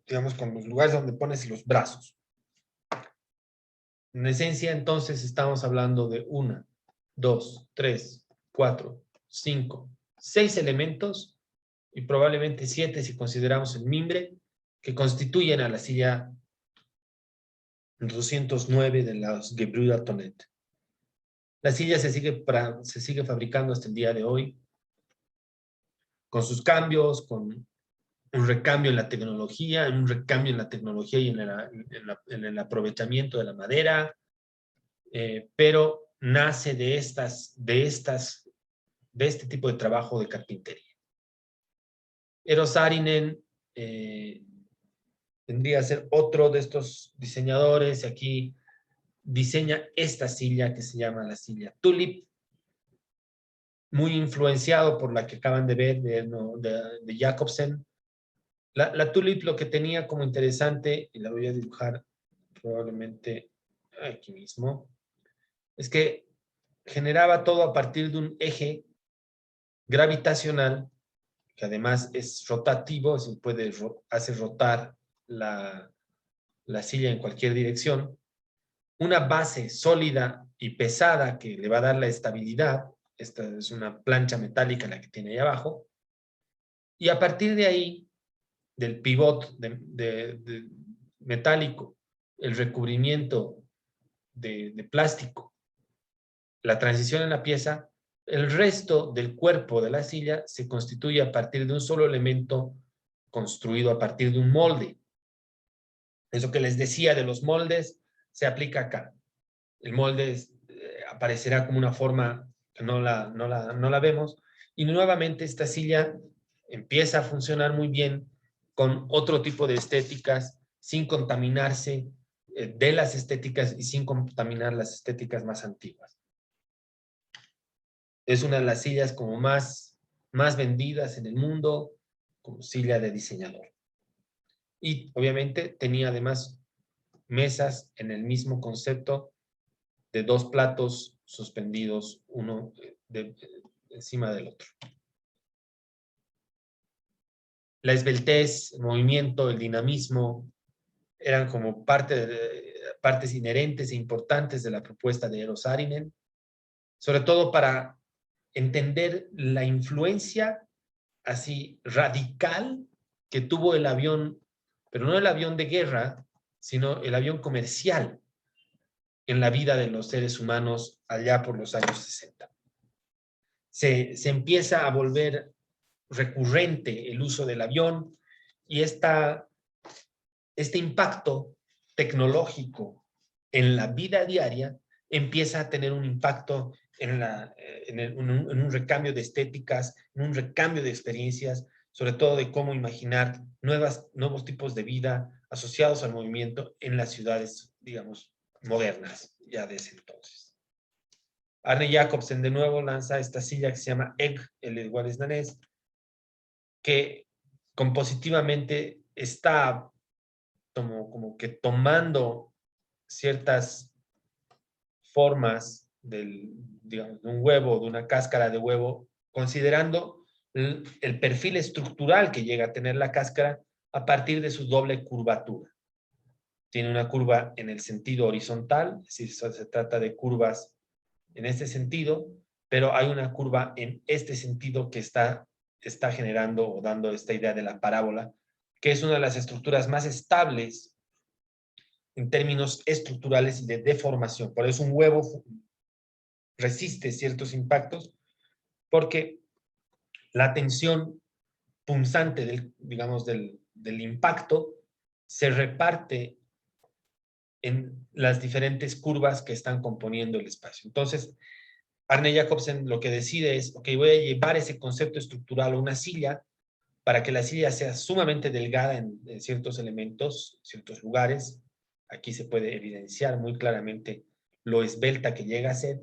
digamos, con los lugares donde pones los brazos. En esencia, entonces, estamos hablando de 1, 2, 3, 4, 5, 6 elementos, y probablemente 7 si consideramos el mimbre, que constituyen a la silla 209 de las Gebrüder Tonet. La silla se sigue fabricando hasta el día de hoy, con sus cambios, con un recambio en la tecnología, y en el aprovechamiento de la madera, pero nace de este tipo de trabajo de carpintería. Eero Saarinen tendría que ser otro de estos diseñadores, y aquí diseña esta silla que se llama la silla Tulip, muy influenciado por la que acaban de ver de Jacobsen. La Tulip lo que tenía como interesante, y la voy a dibujar probablemente aquí mismo, es que generaba todo a partir de un eje gravitacional, que además es rotativo, se puede hacer rotar la silla en cualquier dirección, una base sólida y pesada que le va a dar la estabilidad. Esta es una plancha metálica la que tiene ahí abajo, y a partir de ahí, del pivot metálico, el recubrimiento de plástico, la transición en la pieza, el resto del cuerpo de la silla se constituye a partir de un solo elemento construido a partir de un molde. Eso que les decía de los moldes se aplica acá. El molde aparecerá como una forma que no la vemos, y nuevamente esta silla empieza a funcionar muy bien con otro tipo de estéticas, sin contaminarse de las estéticas y sin contaminar las estéticas más antiguas. Es una de las sillas como más vendidas en el mundo, como silla de diseñador. Y obviamente tenía además mesas en el mismo concepto, de dos platos suspendidos uno encima del otro. La esbeltez, el movimiento, el dinamismo eran como partes inherentes e importantes de la propuesta de Eero Saarinen, sobre todo para entender la influencia así radical que tuvo el avión, pero no el avión de guerra, sino el avión comercial en la vida de los seres humanos allá por los años 60. Se empieza a volver recurrente el uso del avión, y este impacto tecnológico en la vida diaria empieza a tener un impacto en un recambio de estéticas, en un recambio de experiencias, sobre todo de cómo imaginar nuevos tipos de vida asociados al movimiento en las ciudades, digamos, modernas ya de ese entonces. Arne Jacobsen de nuevo lanza esta silla que se llama Egg, el igual es danés, que compositivamente está como que tomando ciertas formas digamos, de un huevo, de una cáscara de huevo, considerando el perfil estructural que llega a tener la cáscara a partir de su doble curvatura. Tiene una curva en el sentido horizontal, es decir, se trata de curvas en este sentido, pero hay una curva en este sentido que está generando o dando esta idea de la parábola, que es una de las estructuras más estables en términos estructurales y de deformación. Por eso un huevo resiste ciertos impactos, porque la tensión punzante del impacto se reparte en las diferentes curvas que están componiendo el espacio. Entonces, Arne Jacobsen lo que decide es, ok, voy a llevar ese concepto estructural a una silla para que la silla sea sumamente delgada en ciertos elementos, ciertos lugares. Aquí se puede evidenciar muy claramente lo esbelta que llega a ser,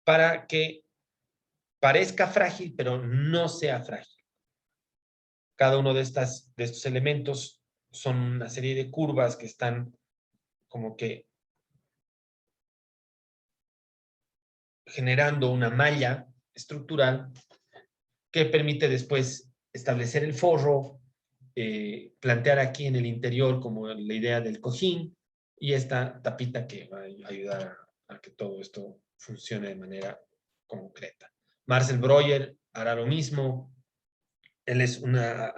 para que parezca frágil, pero no sea frágil. Cada uno de estos elementos son una serie de curvas que están como que generando una malla estructural que permite después establecer el forro, plantear aquí en el interior como la idea del cojín y esta tapita que va a ayudar a que todo esto funcione de manera concreta. Marcel Breuer hará lo mismo. Él es una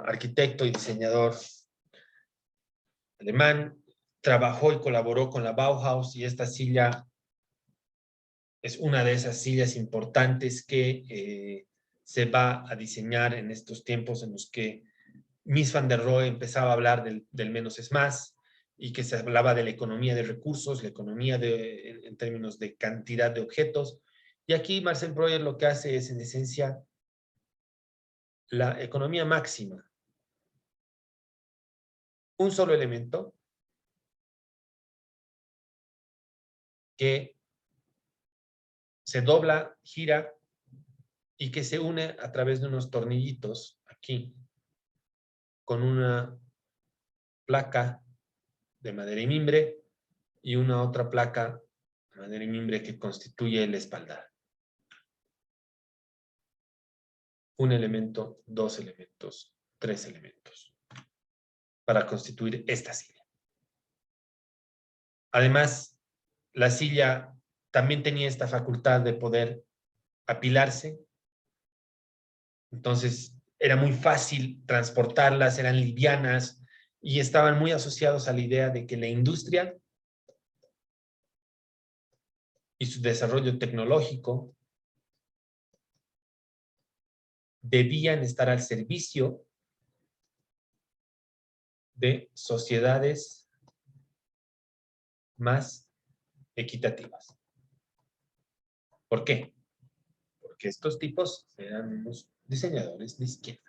arquitecto y diseñador alemán. Trabajó y colaboró con la Bauhaus y esta silla es una de esas sillas importantes que se va a diseñar en estos tiempos en los que Mies van der Rohe empezaba a hablar del menos es más y que se hablaba de la economía de recursos, la economía en términos de cantidad de objetos. Y aquí Marcel Breuer lo que hace es, en esencia, la economía máxima. Un solo elemento que se dobla, gira y que se une a través de unos tornillitos aquí con una placa de madera y mimbre y una otra placa de madera y mimbre que constituye el espaldar. Un elemento, dos elementos, tres elementos para constituir esta silla. Además, la silla también tenía esta facultad de poder apilarse. Entonces, era muy fácil transportarlas, eran livianas y estaban muy asociados a la idea de que la industria y su desarrollo tecnológico debían estar al servicio de sociedades más equitativas. ¿Por qué? Porque estos tipos eran unos diseñadores de izquierda.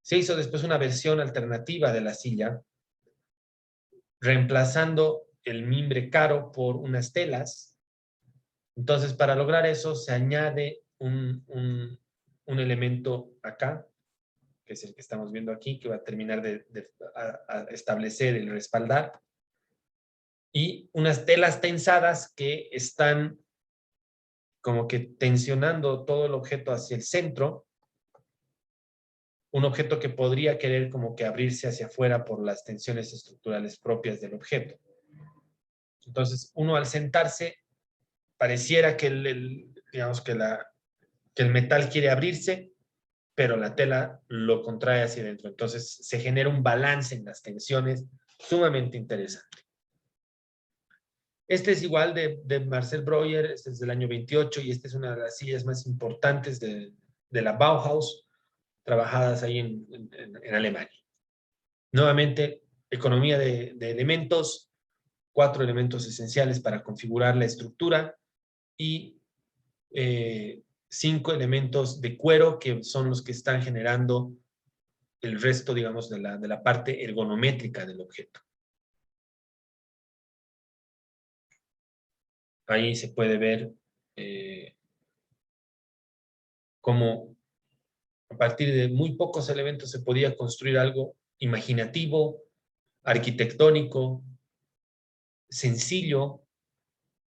Se hizo después una versión alternativa de la silla, reemplazando el mimbre caro por unas telas. Entonces, para lograr eso, se añade un elemento acá, que es el que estamos viendo aquí, que va a terminar de establecer el respaldar, y unas telas tensadas que están como que tensionando todo el objeto hacia el centro, un objeto que podría querer como que abrirse hacia afuera por las tensiones estructurales propias del objeto. Entonces, uno al sentarse, pareciera que digamos que el metal quiere abrirse, pero la tela lo contrae hacia adentro. Entonces, se genera un balance en las tensiones sumamente interesante. Este es igual de Marcel Breuer, este es del año 28 y esta es una de las sillas más importantes de la Bauhaus, trabajadas ahí en Alemania. Nuevamente, economía de elementos, 4 elementos esenciales para configurar la estructura y 5 elementos de cuero que son los que están generando el resto, digamos, de la parte ergonométrica del objeto. Ahí se puede ver cómo a partir de muy pocos elementos se podía construir algo imaginativo, arquitectónico, sencillo,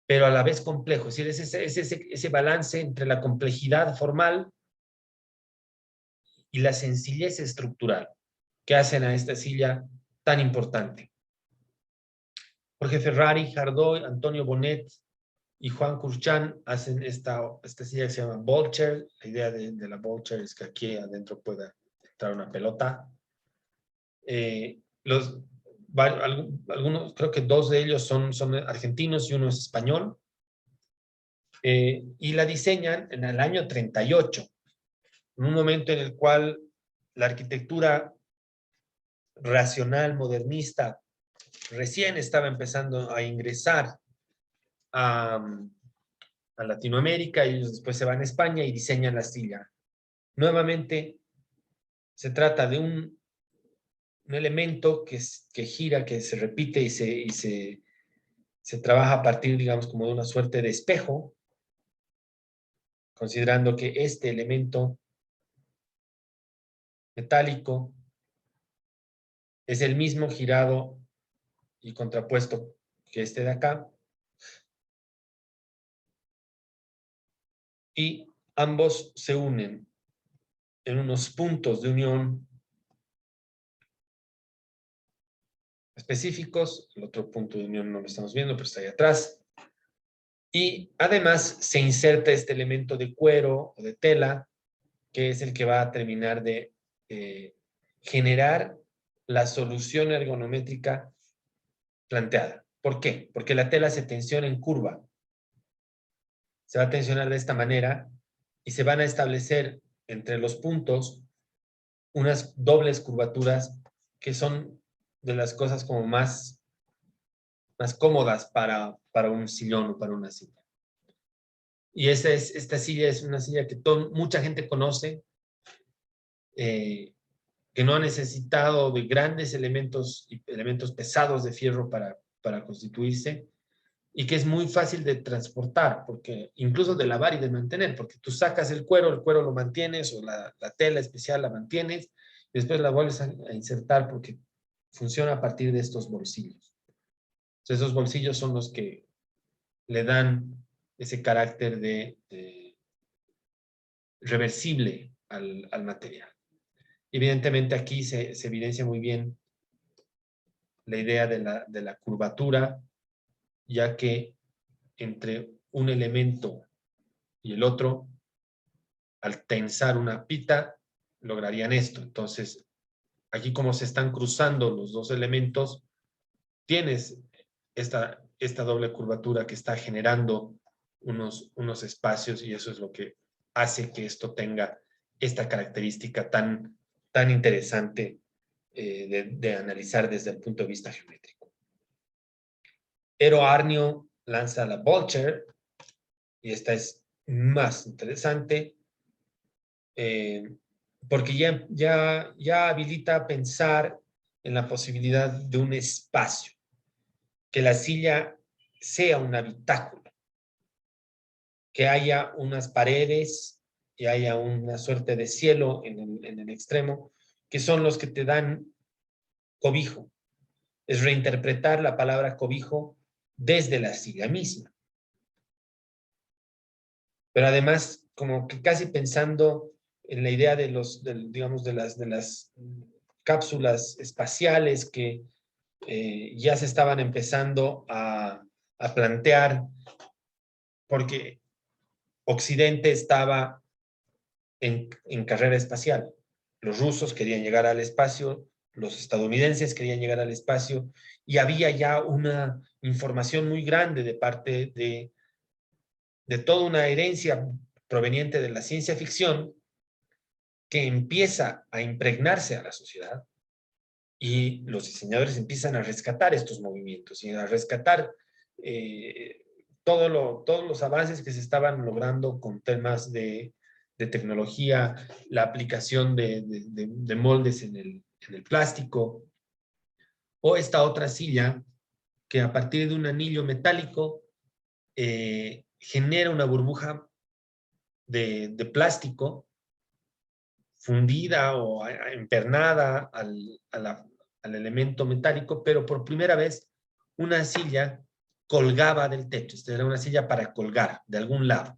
pero a la vez complejo. Es decir, es ese balance entre la complejidad formal y la sencillez estructural que hacen a esta silla tan importante. Jorge Ferrari, Jardoy, Antonio Bonet y Juan Kurchan hacen esta silla que se llama ball chair. La idea de la ball chair es que aquí adentro pueda entrar una pelota. Algunos, creo que 2 de ellos son argentinos y uno es español. Y la diseñan en el año 38, en un momento en el cual la arquitectura racional, modernista, recién estaba empezando a ingresar a Latinoamérica, ellos después se van a España y diseñan la silla. Nuevamente, se trata de un elemento que gira, que se repite y se trabaja a partir, digamos, como de una suerte de espejo, considerando que este elemento metálico es el mismo girado y contrapuesto que este de acá, y ambos se unen en unos puntos de unión específicos. El otro punto de unión no lo estamos viendo, pero está ahí atrás. Y además se inserta este elemento de cuero o de tela, que es el que va a terminar de generar la solución ergonométrica planteada. ¿Por qué? Porque la tela se tensiona en curva. Se va a tensionar de esta manera y se van a establecer entre los puntos unas dobles curvaturas que son de las cosas como más cómodas para un sillón o para una silla. Y esta silla es una silla que mucha gente conoce, que no ha necesitado de grandes elementos pesados de fierro para constituirse, y que es muy fácil de transportar, porque incluso de lavar y de mantener, porque tú sacas el cuero lo mantienes, o la tela especial la mantienes, y después la vuelves a insertar porque funciona a partir de estos bolsillos. Entonces, esos bolsillos son los que le dan ese carácter de reversible al material. Evidentemente aquí se evidencia muy bien la idea de la curvatura, ya que entre un elemento y el otro, al tensar una pita, lograrían esto. Entonces, aquí como se están cruzando los dos elementos, tienes esta doble curvatura que está generando unos espacios, y eso es lo que hace que esto tenga esta característica tan interesante de analizar desde el punto de vista geométrico. Eero Aarnio lanza la Vulture, y esta es más interesante porque ya habilita pensar en la posibilidad de un espacio, que la silla sea un habitáculo, que haya unas paredes y haya una suerte de cielo en el extremo, que son los que te dan cobijo. Es reinterpretar la palabra cobijo desde la silla misma. Pero además, como que casi pensando en la idea de las cápsulas espaciales que ya se estaban empezando a plantear, porque Occidente estaba en carrera espacial. Los rusos querían llegar al espacio, los estadounidenses querían llegar al espacio, y había ya una información muy grande de parte de toda una herencia proveniente de la ciencia ficción que empieza a impregnarse a la sociedad, y los diseñadores empiezan a rescatar estos movimientos y a rescatar todos los avances que se estaban logrando con temas de tecnología, la aplicación de moldes en el plástico, o esta otra silla que a partir de un anillo metálico genera una burbuja de plástico fundida o empernada al elemento metálico, pero por primera vez una silla colgaba del techo. Esta era una silla para colgar de algún lado.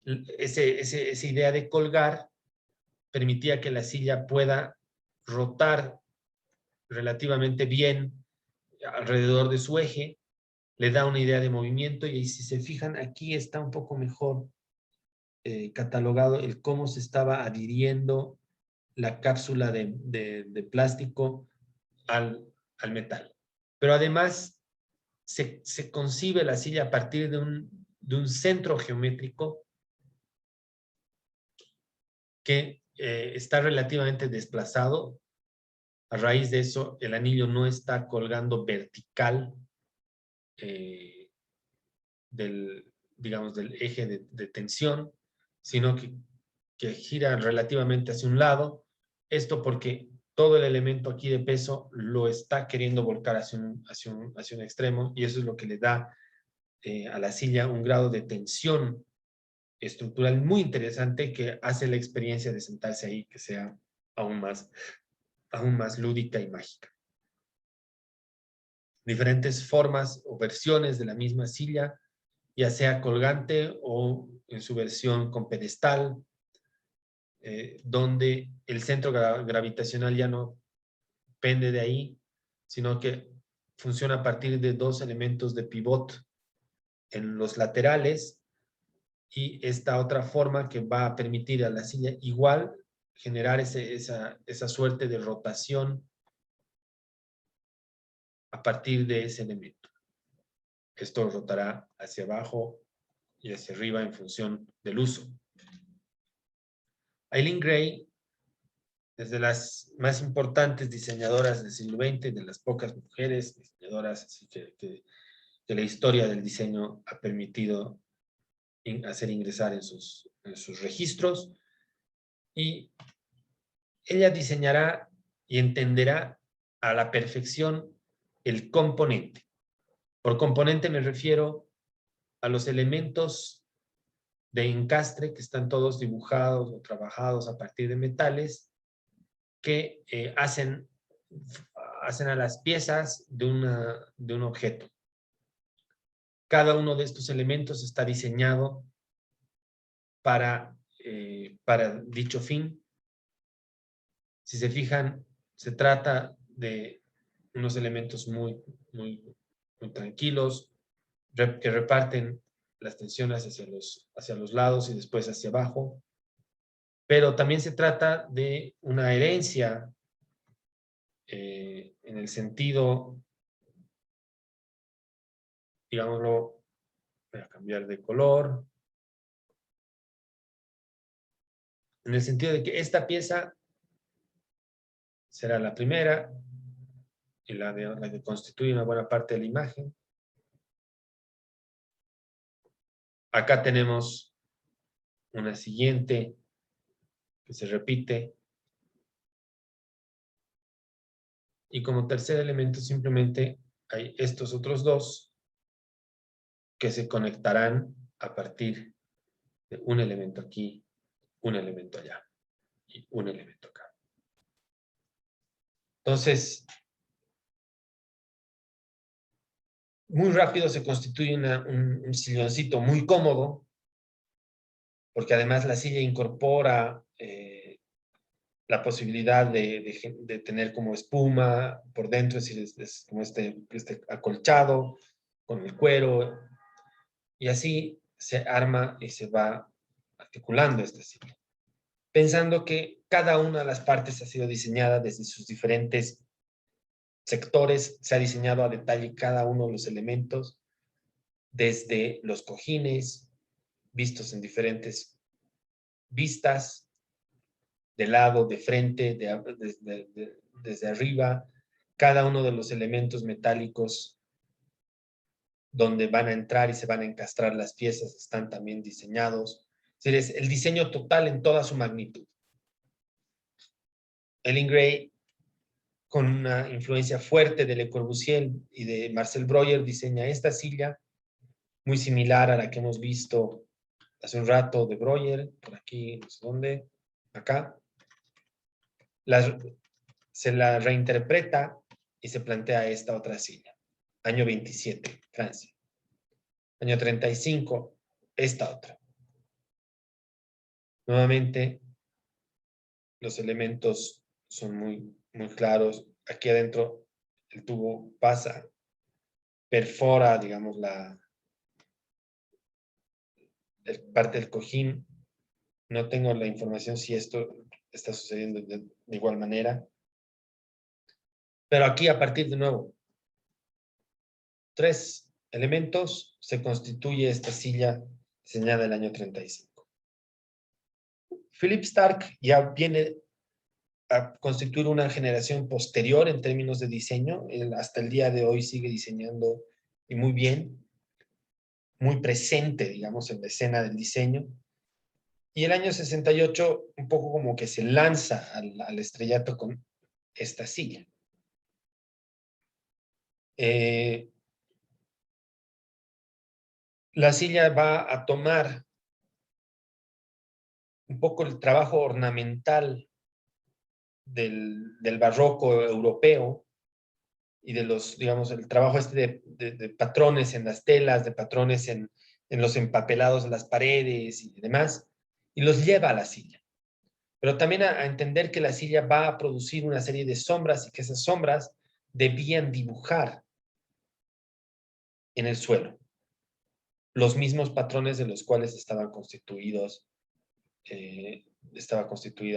Esa idea de colgar permitía que la silla pueda rotar relativamente bien alrededor de su eje, le da una idea de movimiento, y si se fijan, aquí está un poco mejor catalogado el cómo se estaba adhiriendo la cápsula de plástico al metal. Pero además se concibe la silla a partir de un centro geométrico que está relativamente desplazado A raíz de eso, el anillo no está colgando vertical digamos, del eje de tensión, sino que gira relativamente hacia un lado. Esto porque todo el elemento aquí de peso lo está queriendo volcar hacia un extremo, y eso es lo que le da a la silla un grado de tensión estructural muy interesante, que hace la experiencia de sentarse ahí que sea aún más lúdica y mágica. Diferentes formas o versiones de la misma silla, ya sea colgante o en su versión con pedestal, donde el centro gravitacional ya no pende de ahí, sino que funciona a partir de dos elementos de pivot en los laterales, y esta otra forma que va a permitir a la silla igual generar esa suerte de rotación a partir de ese elemento. Esto rotará hacia abajo y hacia arriba en función del uso. Eileen Gray, desde las más importantes diseñadoras del siglo XX, de las pocas mujeres diseñadoras así que la historia del diseño ha permitido hacer ingresar en sus registros, y ella diseñará y entenderá a la perfección el componente. Por componente me refiero a los elementos de encastre que están todos dibujados o trabajados a partir de metales que hacen a las piezas de un objeto. Cada uno de estos elementos está diseñado para dicho fin. Si se fijan, se trata de unos elementos muy tranquilos, que reparten las tensiones hacia los lados y después hacia abajo. Pero también se trata de una herencia en el sentido, digámoslo, voy a cambiar de color, en el sentido de que esta pieza será la primera y la que constituye una buena parte de la imagen. Acá tenemos una siguiente que se repite. Y como tercer elemento simplemente hay estos otros dos que se conectarán a partir de un elemento aquí, un elemento allá y un elemento acá. Entonces, muy rápido se constituye un silloncito muy cómodo, porque además la silla incorpora la posibilidad de tener como espuma por dentro, es decir, es como este acolchado con el cuero, y así se arma y se va articulando esta silla, pensando que cada una de las partes ha sido diseñada desde sus diferentes sectores, se ha diseñado a detalle cada uno de los elementos, desde los cojines, vistos en diferentes vistas, de lado, de frente, desde arriba, cada uno de los elementos metálicos donde van a entrar y se van a encastrar las piezas están también diseñados. Es el diseño total en toda su magnitud. Eileen Gray, con una influencia fuerte de Le Corbusier y de Marcel Breuer, diseña esta silla muy similar a la que hemos visto hace un rato de Breuer, por aquí, no sé dónde, acá. Se la reinterpreta y se plantea esta otra silla. Año 27, Francia. Año 35, esta otra. Nuevamente, los elementos son muy claros. Aquí adentro el tubo pasa, perfora, digamos, parte del cojín. No tengo la información si esto está sucediendo de igual manera. Pero aquí, a partir de nuevo, 3 elementos, se constituye esta silla diseñada en el año 35. Philippe Starck ya viene a constituir una generación posterior en términos de diseño. Él hasta el día de hoy sigue diseñando y muy bien, muy presente, digamos, en la escena del diseño. Y el año 68, un poco como que se lanza al estrellato con esta silla. La silla va a tomar un poco el trabajo ornamental del barroco europeo y de los, digamos, el trabajo de patrones en las telas, de patrones en los empapelados de las paredes y demás, y los lleva a la silla. Pero también a entender que la silla va a producir una serie de sombras y que esas sombras debían dibujar en el suelo los mismos patrones de los cuales estaba constituida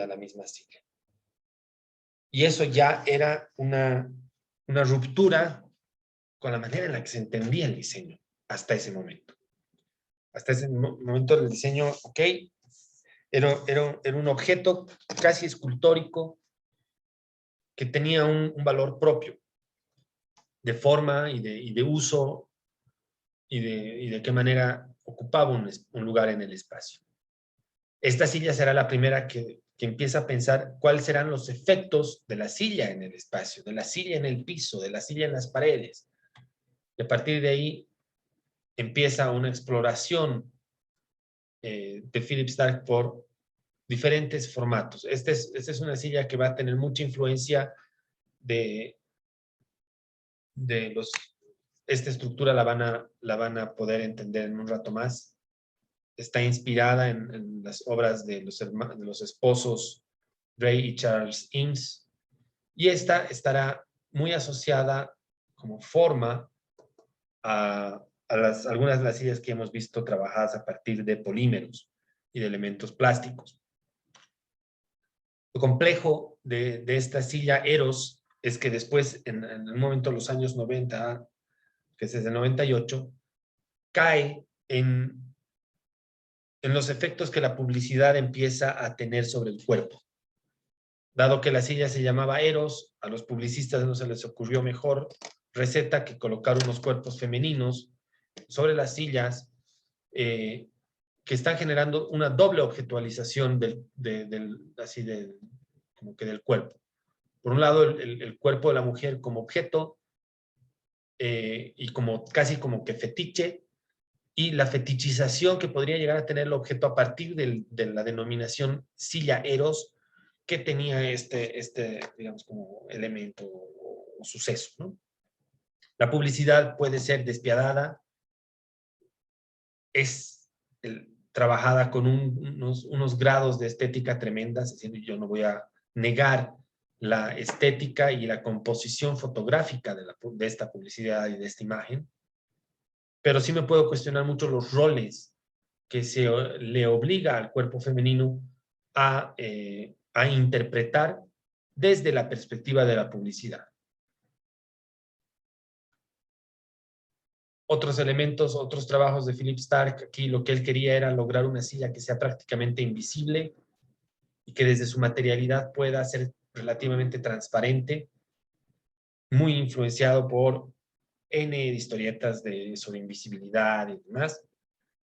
la misma silla. Y eso ya era una ruptura con la manera en la que se entendía el diseño hasta ese momento. Hasta ese momento el diseño, ok, era un objeto casi escultórico que tenía un valor propio de forma y de uso y de qué manera ocupaba un lugar en el espacio. Esta silla será la primera que empieza a pensar cuáles serán los efectos de la silla en el espacio, de la silla en el piso, de la silla en las paredes. Y a partir de ahí empieza una exploración de Philippe Starck por diferentes formatos. Esta es una silla que va a tener mucha influencia de los... Esta estructura la van a poder entender en un rato más. Está inspirada en las obras de los esposos Ray y Charles Eames, y esta estará muy asociada como forma a algunas de las sillas que hemos visto trabajadas a partir de polímeros y de elementos plásticos. Lo complejo de esta silla Eros es que después, en un momento de los años 90, que es desde el 98, cae en los efectos que la publicidad empieza a tener sobre el cuerpo. Dado que la silla se llamaba Eros, a los publicistas no se les ocurrió mejor receta que colocar unos cuerpos femeninos sobre las sillas que están generando una doble objetualización como que del cuerpo. Por un lado, el cuerpo de la mujer como objeto y casi como que fetiche, y la fetichización que podría llegar a tener el objeto a partir de la denominación silla Eros, que tenía digamos, como elemento o suceso, ¿no? La publicidad puede ser despiadada, es trabajada con unos grados de estética tremendas, es decir, yo no voy a negar la estética y la composición fotográfica de esta publicidad y de esta imagen, pero sí me puedo cuestionar mucho los roles que le obliga al cuerpo femenino a interpretar desde la perspectiva de la publicidad. Otros elementos, otros trabajos de Philippe Starck, aquí lo que él quería era lograr una silla que sea prácticamente invisible y que desde su materialidad pueda ser relativamente transparente, muy influenciado por N historietas sobre invisibilidad y demás,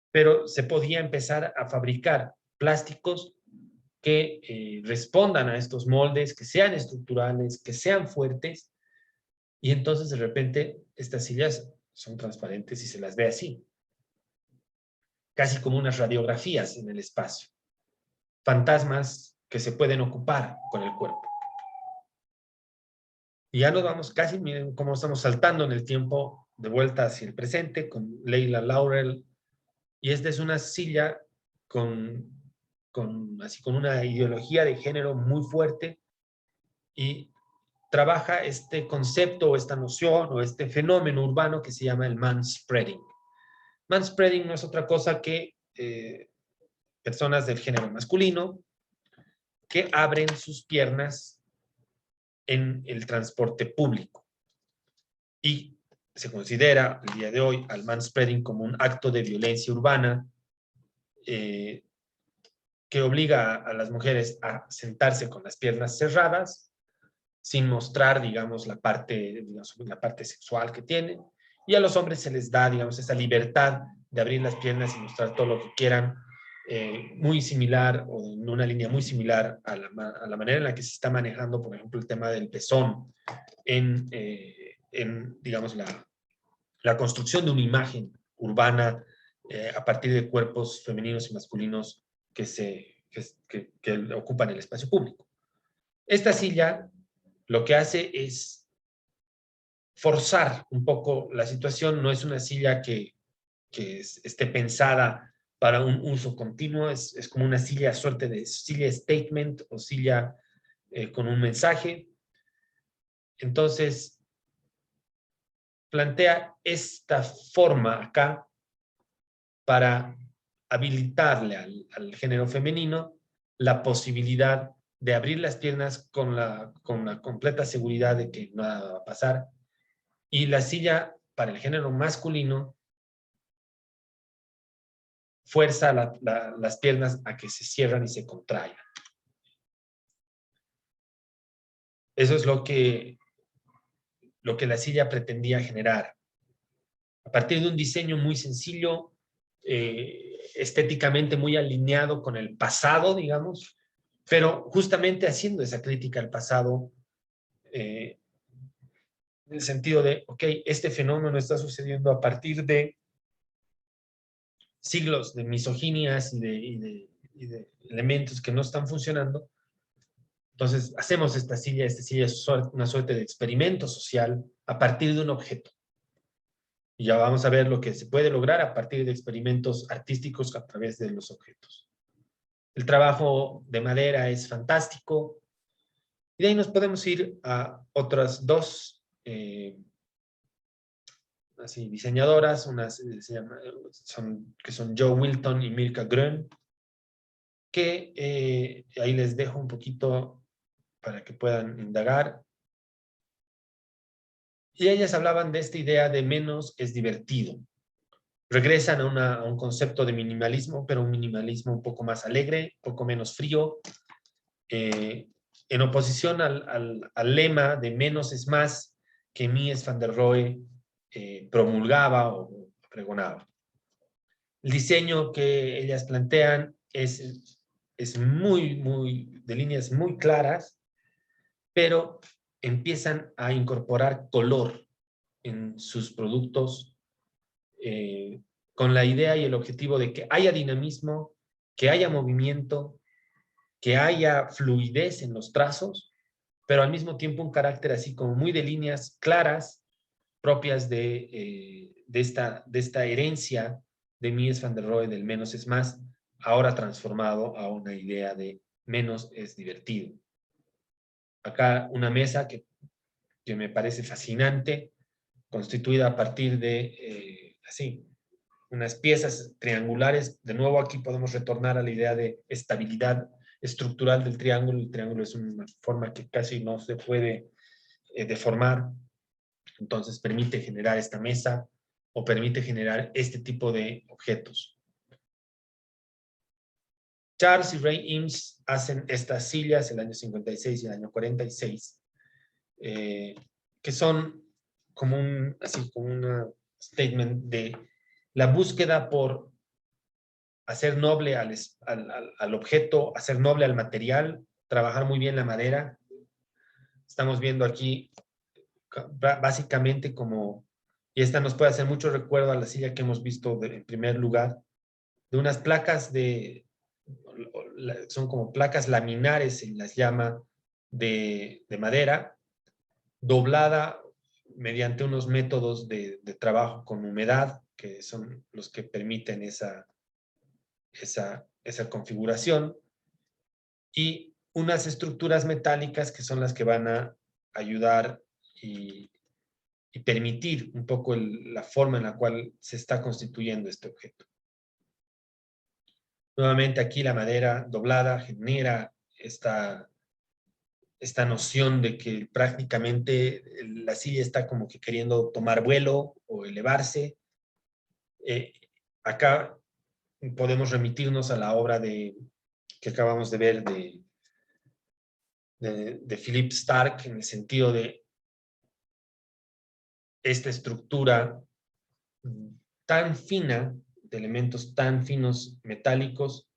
pero se podía empezar a fabricar plásticos que respondan a estos moldes, que sean estructurales, que sean fuertes, y entonces de repente estas sillas son transparentes y se las ve así, casi como unas radiografías en el espacio, fantasmas que se pueden ocupar con el cuerpo. Y ya nos vamos casi, miren cómo estamos saltando en el tiempo de vuelta hacia el presente con Leila Laurel, y esta es una silla con una ideología de género muy fuerte y trabaja este concepto o esta noción o este fenómeno urbano que se llama el manspreading. Manspreading no es otra cosa que personas del género masculino que abren sus piernas en el transporte público. Y se considera el día de hoy al manspreading como un acto de violencia urbana que obliga a las mujeres a sentarse con las piernas cerradas, sin mostrar, digamos, la parte sexual que tienen. Y a los hombres se les da, digamos, esa libertad de abrir las piernas y mostrar todo lo que quieran, muy similar o en una línea muy similar a la manera en la que se está manejando, por ejemplo, el tema del pezón en digamos, la construcción de una imagen urbana a partir de cuerpos femeninos y masculinos que ocupan el espacio público. Esta silla lo que hace es forzar un poco la situación. No es una silla que esté pensada para un uso continuo, es como una silla, suerte de silla statement o silla con un mensaje. Entonces, plantea esta forma acá para habilitarle al género femenino la posibilidad de abrir las piernas con la completa seguridad de que nada va a pasar. Y la silla para el género masculino fuerza las piernas a que se cierran y se contraigan. Eso es lo que la silla pretendía generar. A partir de un diseño muy sencillo, estéticamente muy alineado con el pasado, digamos, pero justamente haciendo esa crítica al pasado, en el sentido de, ok, este fenómeno está sucediendo a partir de siglos de misoginias y de elementos que no están funcionando. Entonces, hacemos esta silla es una suerte de experimento social a partir de un objeto. Y ya vamos a ver lo que se puede lograr a partir de experimentos artísticos a través de los objetos. El trabajo de madera es fantástico. Y de ahí nos podemos ir a otras dos diseñadoras, que son Jo Wilton y Mirka Grön, que ahí les dejo un poquito para que puedan indagar. Y ellas hablaban de esta idea de menos es divertido. Regresan a un concepto de minimalismo, pero un minimalismo un poco más alegre, un poco menos frío, en oposición al lema de menos es más que Mies van der Rohe promulgaba o pregonaba. El diseño que ellas plantean es de líneas muy claras, pero empiezan a incorporar color en sus productos con la idea y el objetivo de que haya dinamismo, que haya movimiento, que haya fluidez en los trazos, pero al mismo tiempo un carácter así como muy de líneas claras propias de esta herencia de Mies van der Rohe del menos es más, ahora transformado a una idea de menos es divertido. Acá una mesa que me parece fascinante, constituida a partir de unas piezas triangulares. De nuevo aquí podemos retornar a la idea de estabilidad estructural del triángulo. El triángulo es una forma que casi no se puede deformar. Entonces permite generar esta mesa o permite generar este tipo de objetos. Charles y Ray Eames hacen estas sillas el año 56 y el año 46, que son como una statement de la búsqueda por hacer noble al objeto, hacer noble al material, trabajar muy bien la madera. Estamos viendo aquí básicamente y esta nos puede hacer mucho recuerdo a la silla que hemos visto en primer lugar, de unas placas son como placas laminares, se las llama, de madera, doblada mediante unos métodos de trabajo con humedad, que son los que permiten esa configuración, y unas estructuras metálicas que son las que van a ayudar y permitir un poco la forma en la cual se está constituyendo este objeto. Nuevamente aquí la madera doblada genera esta noción de que prácticamente la silla está como que queriendo tomar vuelo o elevarse. Acá podemos remitirnos a la obra de que acabamos de ver de Philip Stark, en el sentido de esta estructura tan fina, de elementos tan finos metálicos,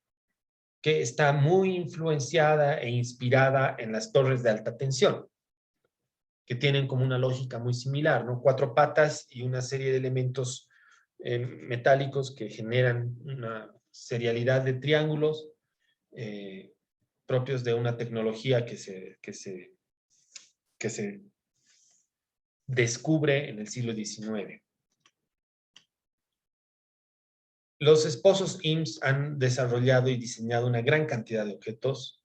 que está muy influenciada e inspirada en las torres de alta tensión, que tienen como una lógica muy similar, ¿no? 4 patas y una serie de elementos metálicos que generan una serialidad de triángulos propios de una tecnología que se descubre en el siglo XIX. Los esposos Eames han desarrollado y diseñado una gran cantidad de objetos,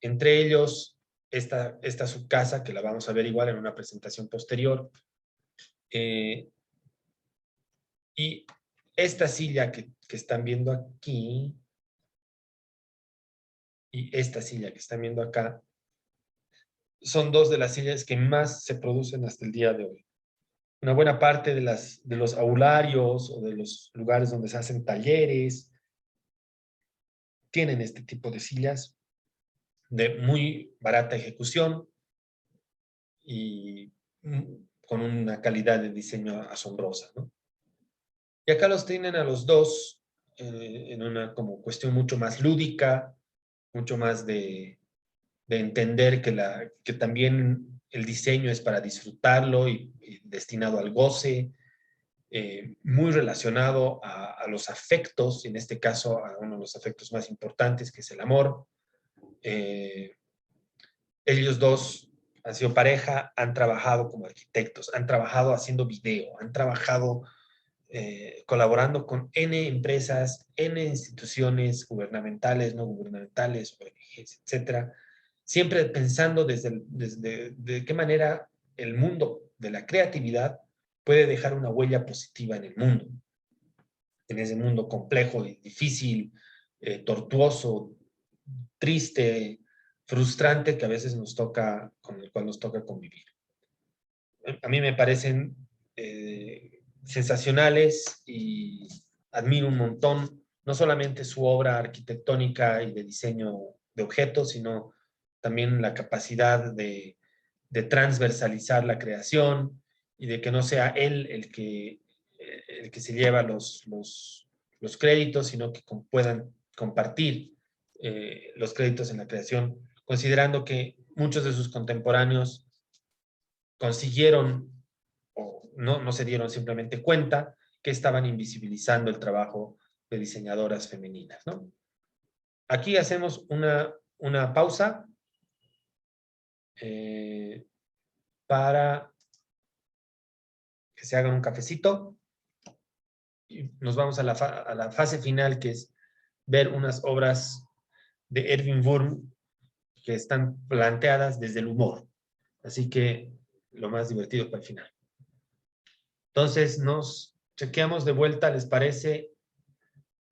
entre ellos esta subcasa, que la vamos a ver igual en una presentación posterior, y esta silla que están viendo aquí, y esta silla que están viendo acá, son 2 de las sillas que más se producen hasta el día de hoy. Una buena parte de los aularios o de los lugares donde se hacen talleres tienen este tipo de sillas de muy barata ejecución y con una calidad de diseño asombrosa, ¿no? Y acá los tienen a los dos en una como cuestión mucho más lúdica, mucho más de entender que también el diseño es para disfrutarlo y destinado al goce, muy relacionado a los afectos, en este caso a uno de los afectos más importantes, que es el amor. Ellos dos han sido pareja, han trabajado como arquitectos, han trabajado haciendo video, han trabajado colaborando con N empresas, N instituciones gubernamentales, no gubernamentales, ONGs, etcétera, siempre pensando desde de qué manera el mundo de la creatividad puede dejar una huella positiva en el mundo, en ese mundo complejo y difícil, tortuoso, triste, frustrante que a veces con el cual nos toca convivir. A mí me parecen sensacionales y admiro un montón, no solamente su obra arquitectónica y de diseño de objetos, sino también la capacidad de transversalizar la creación y de que no sea él el que se lleva los créditos, sino que puedan compartir los créditos en la creación, considerando que muchos de sus contemporáneos consiguieron o no se dieron simplemente cuenta que estaban invisibilizando el trabajo de diseñadoras femeninas, ¿no? Aquí hacemos una pausa para que se hagan un cafecito y nos vamos a la fase final, que es ver unas obras de Erwin Wurm que están planteadas desde el humor. Así que lo más divertido para el final. Entonces nos chequeamos de vuelta, ¿les parece?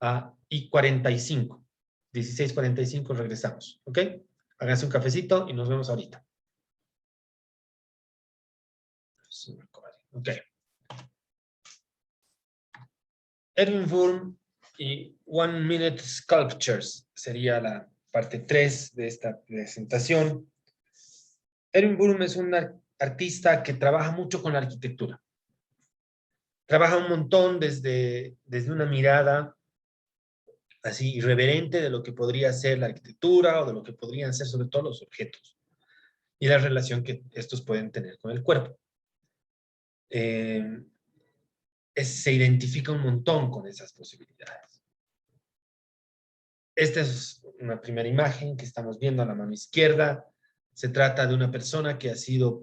A I45. 16:45 regresamos, ¿ok? Háganse un cafecito y nos vemos ahorita. Ok. Erwin Wurm y One Minute Sculptures sería la parte 3 de esta presentación. Erwin Wurm es un artista que trabaja mucho con la arquitectura. Trabaja un montón desde una mirada así irreverente de lo que podría ser la arquitectura o de lo que podrían ser sobre todo los objetos y la relación que estos pueden tener con el cuerpo. Se identifica un montón con esas posibilidades. Esta es una primera imagen que estamos viendo a la mano izquierda. Se trata de una persona que ha sido,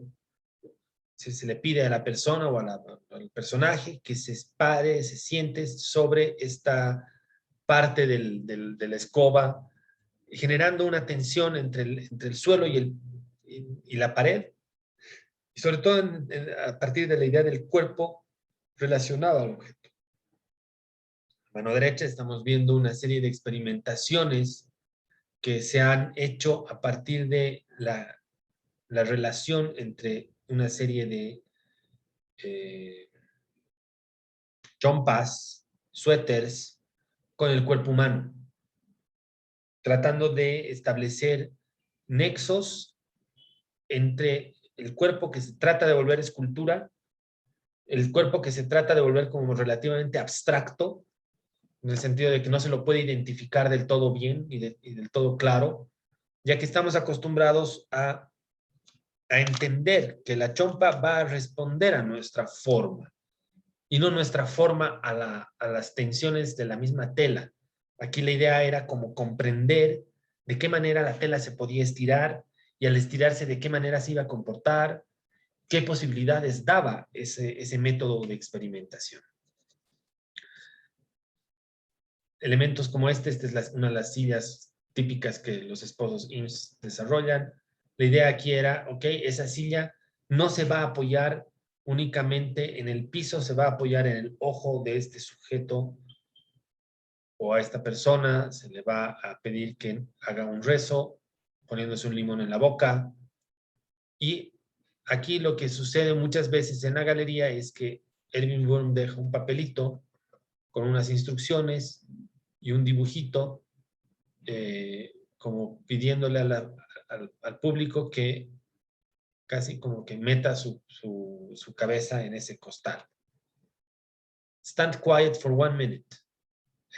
se le pide a la persona o al personaje que se pare, se siente sobre esta parte de la escoba, generando una tensión entre el suelo y la pared, y sobre todo a partir de la idea del cuerpo relacionado al objeto. A mano derecha estamos viendo una serie de experimentaciones que se han hecho a partir de la relación entre una serie de jumpas, suéteres, con el cuerpo humano. tratando de establecer nexos entre el cuerpo que se trata de volver escultura, el cuerpo que se trata de volver como relativamente abstracto, en el sentido de que no se lo puede identificar del todo bien y del todo claro, ya que estamos acostumbrados a entender que la chompa va a responder a nuestra forma y no nuestra forma a las tensiones de la misma tela. Aquí la idea era como comprender de qué manera la tela se podía estirar y al estirarse de qué manera se iba a comportar, qué posibilidades daba ese método de experimentación. Elementos como esta es una de las sillas típicas que los esposos IMSS desarrollan. La idea aquí era, ok, esa silla no se va a apoyar únicamente en el piso, se va a apoyar en el ojo de este sujeto o a esta persona, se le va a pedir que haga un rezo, poniéndose un limón en la boca. Y aquí lo que sucede muchas veces en la galería es que Erwin Wurm deja un papelito con unas instrucciones y un dibujito como pidiéndole al público que casi como que meta su cabeza en ese costal. Stand quiet for 1 minute.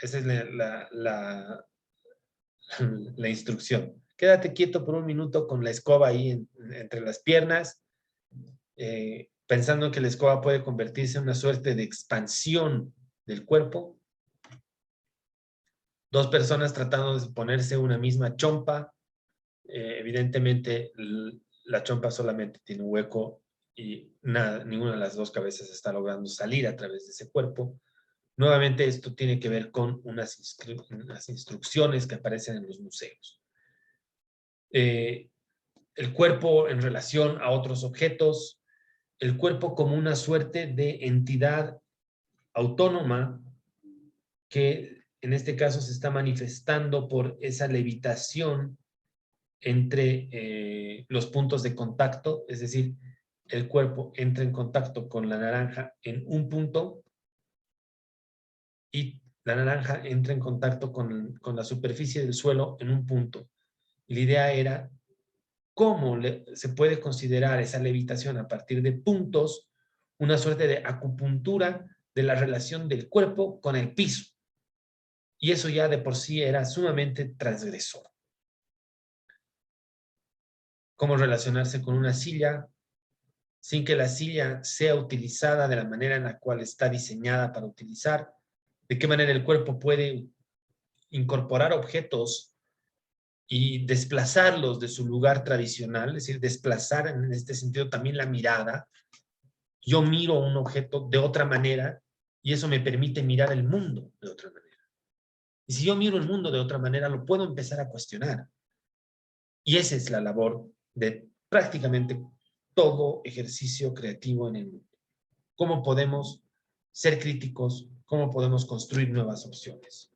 Esa es la instrucción. Quédate quieto por 1 minuto con la escoba ahí entre las piernas, pensando que la escoba puede convertirse en una suerte de expansión del cuerpo. 2 personas tratando de ponerse una misma chompa. Evidentemente, la chompa solamente tiene un hueco y ninguna de las 2 cabezas está logrando salir a través de ese cuerpo. Nuevamente, esto tiene que ver con unas instrucciones que aparecen en los museos. El cuerpo en relación a otros objetos, el cuerpo como una suerte de entidad autónoma que en este caso se está manifestando por esa levitación entre los puntos de contacto, es decir, el cuerpo entra en contacto con la naranja en un punto y la naranja entra en contacto con la superficie del suelo en un punto. Y la idea era cómo se puede considerar esa levitación a partir de puntos, una suerte de acupuntura de la relación del cuerpo con el piso. Y eso ya de por sí era sumamente transgresor. Cómo relacionarse con una silla sin que la silla sea utilizada de la manera en la cual está diseñada para utilizar, de qué manera el cuerpo puede incorporar objetos y desplazarlos de su lugar tradicional, es decir, desplazar en este sentido también la mirada. Yo miro un objeto de otra manera y eso me permite mirar el mundo de otra manera. Y si yo miro el mundo de otra manera, lo puedo empezar a cuestionar. Y esa es la labor de prácticamente todo ejercicio creativo en el mundo. ¿Cómo podemos ser críticos? ¿Cómo podemos construir nuevas opciones?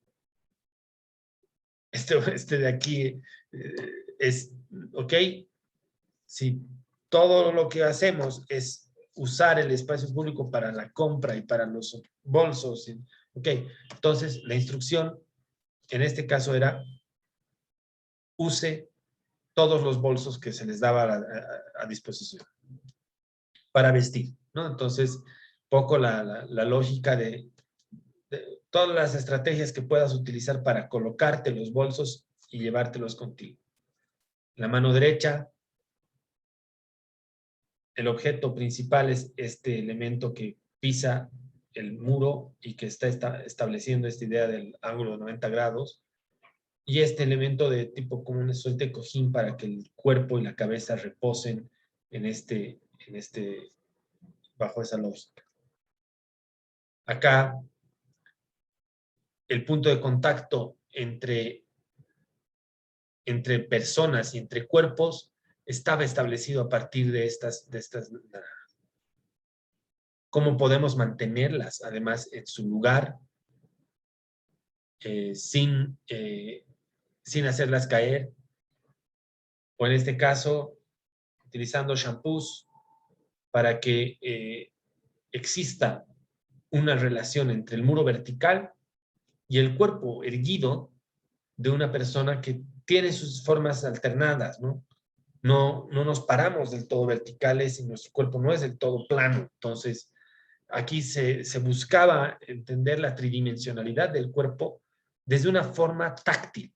Este de aquí es, ¿ok? Si todo lo que hacemos es usar el espacio público para la compra y para los bolsos, ¿ok? Entonces, la instrucción en este caso era use todos los bolsos que se les daba a disposición para vestir, ¿no? Entonces, poco la lógica de todas las estrategias que puedas utilizar para colocarte los bolsos y llevártelos contigo. La mano derecha, el objeto principal es este elemento que pisa el muro y que está estableciendo esta idea del ángulo de 90 grados. Y este elemento de tipo como una suerte de cojín para que el cuerpo y la cabeza reposen bajo esa lógica. Acá, el punto de contacto entre personas y entre cuerpos estaba establecido a partir de estas. ¿Cómo podemos mantenerlas, además, en su lugar sin hacerlas caer? O en este caso, utilizando shampoos para que exista una relación entre el muro vertical y el cuerpo erguido de una persona que tiene sus formas alternadas, ¿no? No nos paramos del todo verticales y nuestro cuerpo no es del todo plano. Entonces, aquí se buscaba entender la tridimensionalidad del cuerpo desde una forma táctil.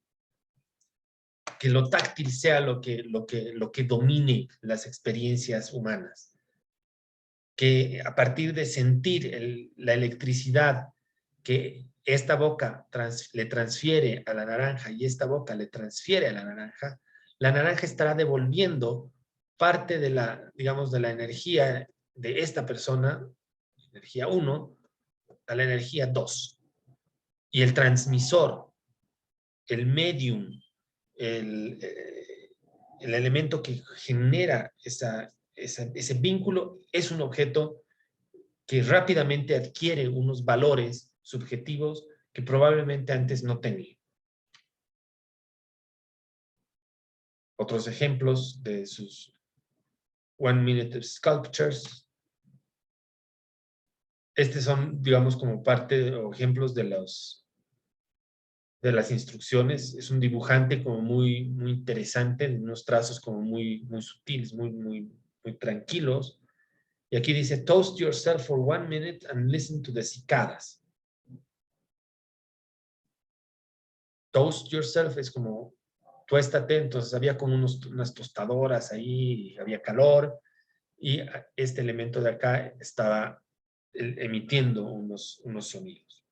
Que lo táctil sea lo que domine las experiencias humanas. Que a partir de sentir la electricidad que esta boca le transfiere a la naranja y esta boca le transfiere a la naranja estará devolviendo parte de la, digamos, de la energía de esta persona, energía 1, a la energía 2. Y el transmisor, el medium, el elemento que genera ese vínculo es un objeto que rápidamente adquiere unos valores subjetivos que probablemente antes no tenía. Otros ejemplos de sus One Minute Sculptures. Estos son, digamos, como parte o ejemplos de las instrucciones. Es un dibujante como muy interesante, unos trazos como muy sutiles, muy tranquilos. Y aquí dice, toast yourself for 1 minute and listen to the cicadas. Toast yourself es como, tuéstate, entonces había como unas tostadoras ahí, había calor, y este elemento de acá estaba emitiendo unos sonidos.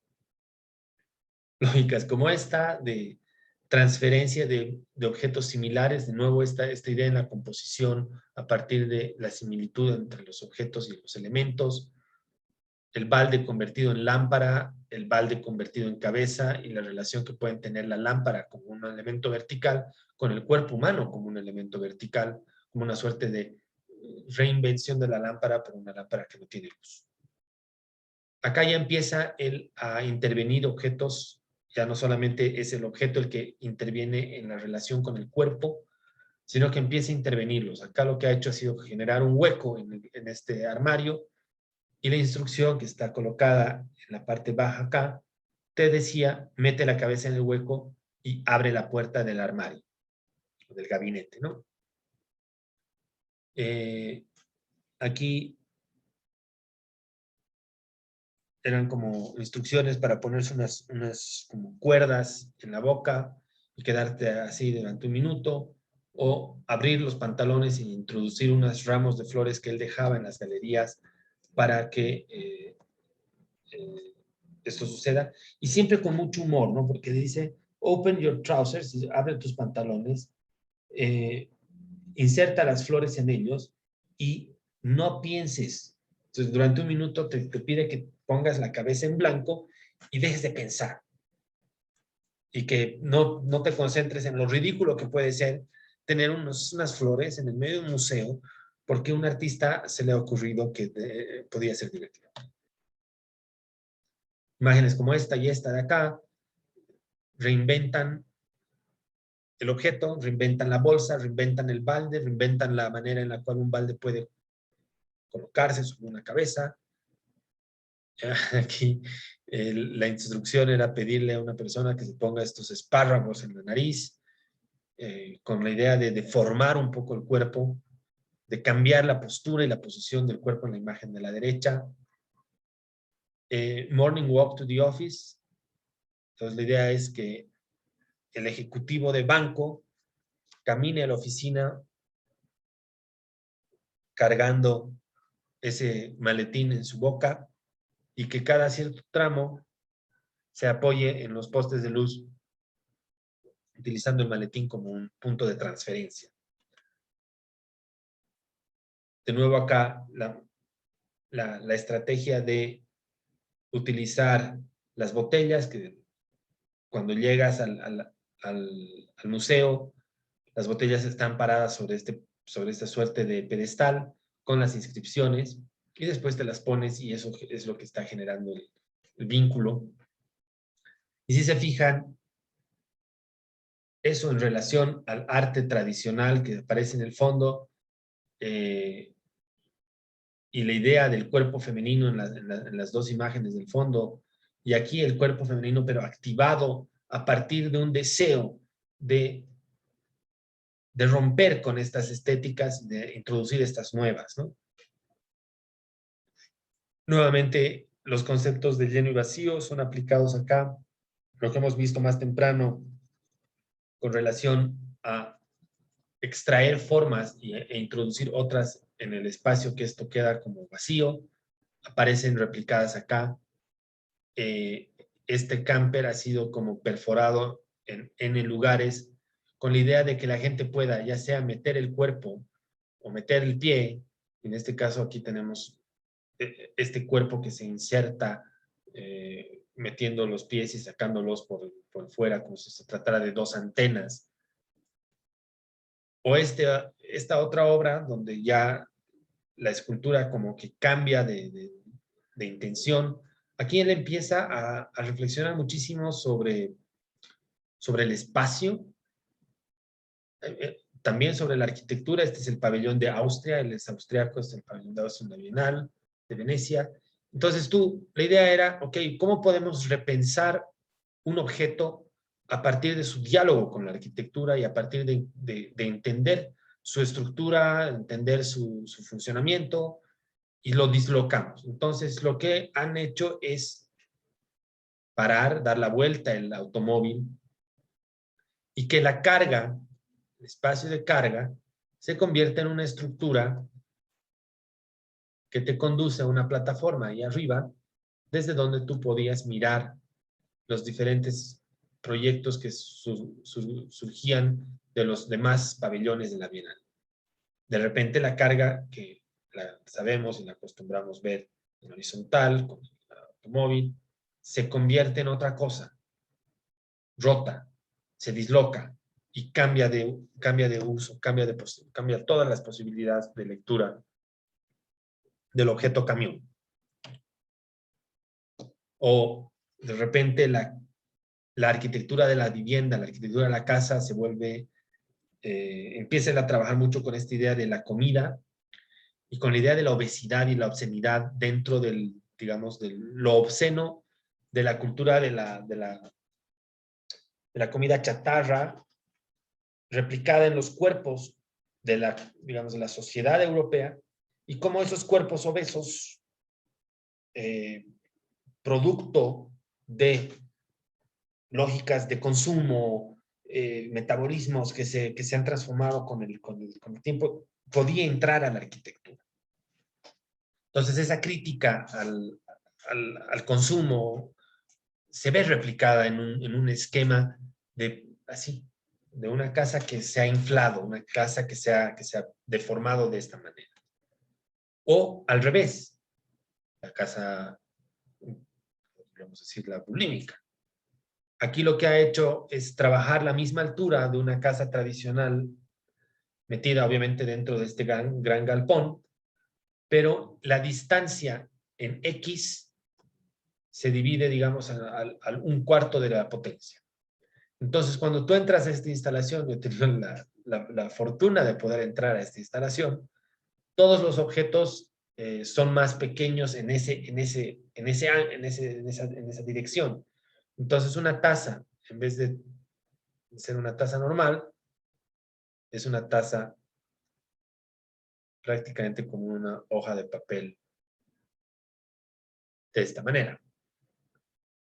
Lógicas como esta, de transferencia de objetos similares, de nuevo esta idea en la composición a partir de la similitud entre los objetos y los elementos, el balde convertido en lámpara, el balde convertido en cabeza y la relación que pueden tener la lámpara como un elemento vertical con el cuerpo humano como un elemento vertical, como una suerte de reinvención de la lámpara, pero una lámpara que no tiene luz. Acá ya empieza él a intervenir objetos, ya no solamente es el objeto el que interviene en la relación con el cuerpo, sino que empieza a intervenirlos. Acá lo que ha hecho ha sido generar un hueco en este armario, y la instrucción que está colocada en la parte baja acá, te decía, mete la cabeza en el hueco y abre la puerta del armario, o del gabinete, ¿no? Aquí eran como instrucciones para ponerse unas como cuerdas en la boca y quedarte así durante 1 minuto, o abrir los pantalones e introducir unos ramos de flores que él dejaba en las galerías para que esto suceda, y siempre con mucho humor, ¿no? Porque dice, open your trousers, abre tus pantalones, inserta las flores en ellos y no pienses. Entonces, durante 1 minuto te pide que pongas la cabeza en blanco y dejes de pensar. Y que no te concentres en lo ridículo que puede ser tener unas flores en el medio de un museo porque a un artista se le ha ocurrido que podía ser divertido. Imágenes como esta y esta de acá reinventan el objeto, reinventan la bolsa, reinventan el balde, reinventan la manera en la cual un balde puede colocarse sobre una cabeza. Aquí la instrucción era pedirle a una persona que se ponga estos espárragos en la nariz, con la idea de deformar un poco el cuerpo, de cambiar la postura y la posición del cuerpo en la imagen de la derecha. Morning walk to the office. Entonces la idea es que el ejecutivo de banco camine a la oficina cargando ese maletín en su boca y que cada cierto tramo se apoye en los postes de luz utilizando el maletín como un punto de transferencia. De nuevo acá la estrategia de utilizar las botellas, que cuando llegas al museo, las botellas están paradas sobre esta suerte de pedestal con las inscripciones, y después te las pones y eso es lo que está generando el vínculo. Y si se fijan, eso en relación al arte tradicional que aparece en el fondo, y la idea del cuerpo femenino en las dos imágenes del fondo, y aquí el cuerpo femenino pero activado a partir de un deseo de romper con estas estéticas, de introducir estas nuevas, ¿no? Nuevamente, los conceptos de lleno y vacío son aplicados acá. Lo que hemos visto más temprano con relación a extraer formas e introducir otras en el espacio, que esto queda como vacío, aparecen replicadas acá. Este camper ha sido como perforado en lugares con la idea de que la gente pueda ya sea meter el cuerpo o meter el pie. En este caso aquí tenemos este cuerpo que se inserta metiendo los pies y sacándolos por fuera, como si se tratara de dos antenas. O esta otra obra donde ya la escultura como que cambia de intención. Aquí él empieza a reflexionar muchísimo sobre el espacio, también sobre la arquitectura. Este es el pabellón de Austria, él es austriaco, este es el pabellón de Austria, la Bienal de Venecia. Entonces la idea era, ok, ¿cómo podemos repensar un objeto a partir de su diálogo con la arquitectura y a partir de entender su estructura, entender su funcionamiento, y lo dislocamos? Entonces, lo que han hecho es parar, dar la vuelta el automóvil y que la carga, el espacio de carga, se convierta en una estructura que te conduce a una plataforma ahí arriba, desde donde tú podías mirar los diferentes proyectos que surgían de los demás pabellones de la Bienal. De repente la carga, que la sabemos y la acostumbramos ver en horizontal, con el automóvil, se convierte en otra cosa, rota, se disloca y cambia de uso, cambia todas las posibilidades de lectura del objeto camión. O de repente la arquitectura de la vivienda, la arquitectura de la casa se vuelve, empieza a trabajar mucho con esta idea de la comida y con la idea de la obesidad y la obscenidad dentro del, digamos, de lo obsceno de la cultura de la comida chatarra, replicada en los cuerpos de digamos, de la sociedad europea, y cómo esos cuerpos obesos, producto de lógicas de consumo, metabolismos que se han transformado con el tiempo, podía entrar a la arquitectura. Entonces, esa crítica al consumo se ve replicada en un esquema de una casa que se ha inflado, una casa que se ha deformado de esta manera. O al revés, la casa, podríamos decir, la bulímica. Aquí lo que ha hecho es trabajar la misma altura de una casa tradicional, metida obviamente dentro de este gran galpón, pero la distancia en X se divide, digamos, al 1/4 de la potencia. Entonces, cuando tú entras a esta instalación, yo he tenido la fortuna de poder entrar a esta instalación, todos los objetos son más pequeños en esa dirección. Entonces, una taza, en vez de ser una taza normal, es una taza prácticamente como una hoja de papel de esta manera.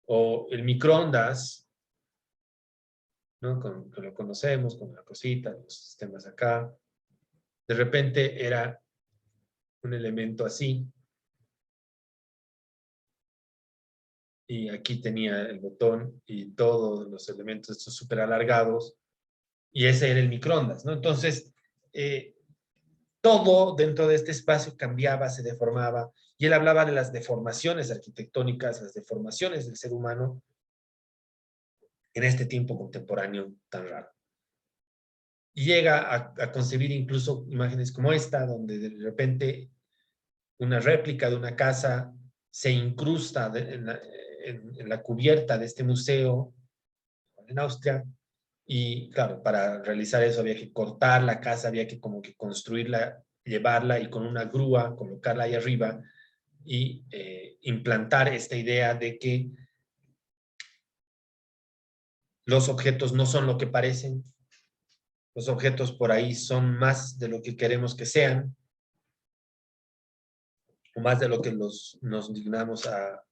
O el microondas, ¿no? Que lo conocemos, con la cosita, los sistemas acá. De repente era un elemento así. Y aquí tenía el botón y todos los elementos estos súper alargados. Y ese era el microondas, ¿no? Entonces, todo dentro de este espacio cambiaba, se deformaba. Y él hablaba de las deformaciones arquitectónicas, las deformaciones del ser humano en este tiempo contemporáneo tan raro. Y llega a concebir incluso imágenes como esta, donde de repente una réplica de una casa se incrusta en la cubierta de este museo en Austria. Y claro, para realizar eso había que cortar la casa, había que como que construirla, llevarla y con una grúa colocarla ahí arriba y implantar esta idea de que Los objetos no son lo que parecen. Los objetos por ahí son más de lo que queremos que sean, o más de lo que nos dignamos a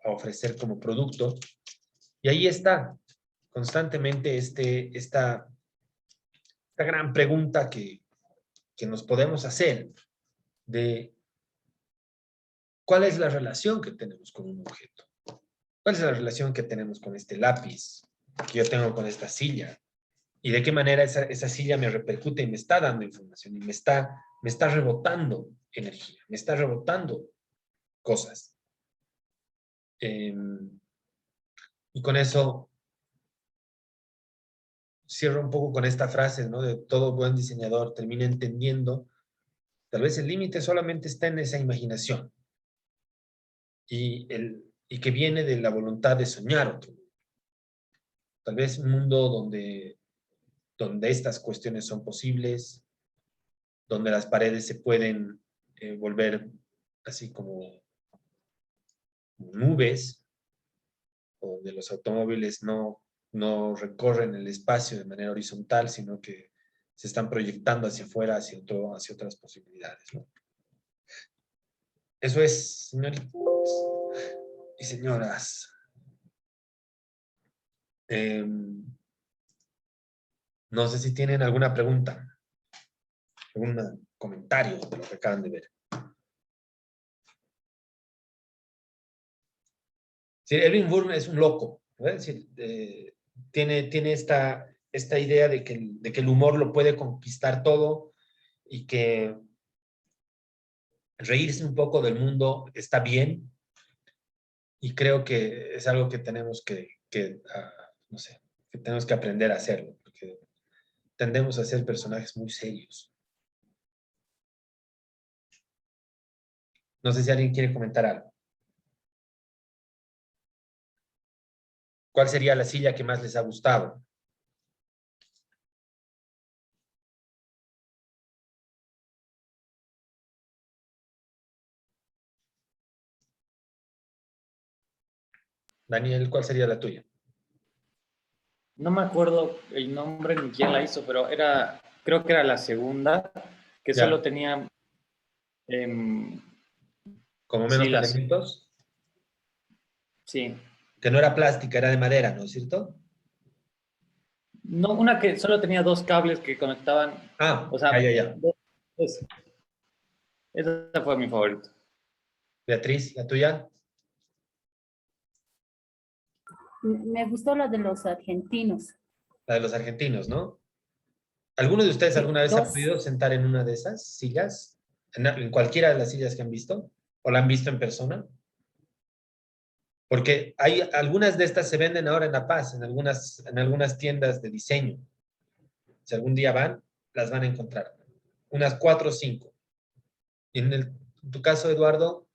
ofrecer como producto. Y ahí está constantemente esta gran pregunta que nos podemos hacer de cuál es la relación que tenemos con un objeto. ¿Cuál es la relación que tenemos con este lápiz que yo tengo con esta silla? Y de qué manera esa silla me repercute y me está dando información y me está rebotando energía, me está rebotando cosas. Y con eso cierro un poco con esta frase, ¿no? De todo buen diseñador termina entendiendo, tal vez el límite solamente está en esa imaginación y que viene de la voluntad de soñar otro. Tal vez un mundo donde estas cuestiones son posibles, donde las paredes se pueden volver así como nubes, o donde los automóviles no recorren el espacio de manera horizontal, sino que se están proyectando hacia afuera, hacia otras posibilidades, ¿no? Eso es, señores y señoras. No sé si tienen alguna pregunta, algún comentario de lo que acaban de ver. Sí, Erwin Wurm es un loco, ¿no? Es decir, tiene esta idea de que el humor lo puede conquistar todo y que reírse un poco del mundo está bien, y creo que es algo que tenemos no sé, que tenemos que aprender a hacerlo, porque tendemos a ser personajes muy serios. No sé si alguien quiere comentar algo. ¿Cuál sería la silla que más les ha gustado? Daniel, ¿cuál sería la tuya? No me acuerdo el nombre ni quién la hizo, pero creo que era la segunda, que Ya. solo tenía Como sí, menos elementos. sí. Que no era plástica, era de madera, ¿no es cierto? No, una que solo tenía dos cables que conectaban, Ah, o sea, ya. dos. Esa fue mi favorita. Beatriz, ¿la tuya? Me gustó la de los argentinos. La de los argentinos, ¿no? ¿Alguno de ustedes Sí, alguna vez se ha dos. podido sentar en una de esas sillas? ¿En cualquiera de las sillas que han visto? ¿O la han visto en persona? Porque hay algunas de estas se venden ahora en La Paz, en algunas tiendas de diseño. Si algún día van, las van a encontrar. Unas 4 o 5. Y en tu caso, Eduardo,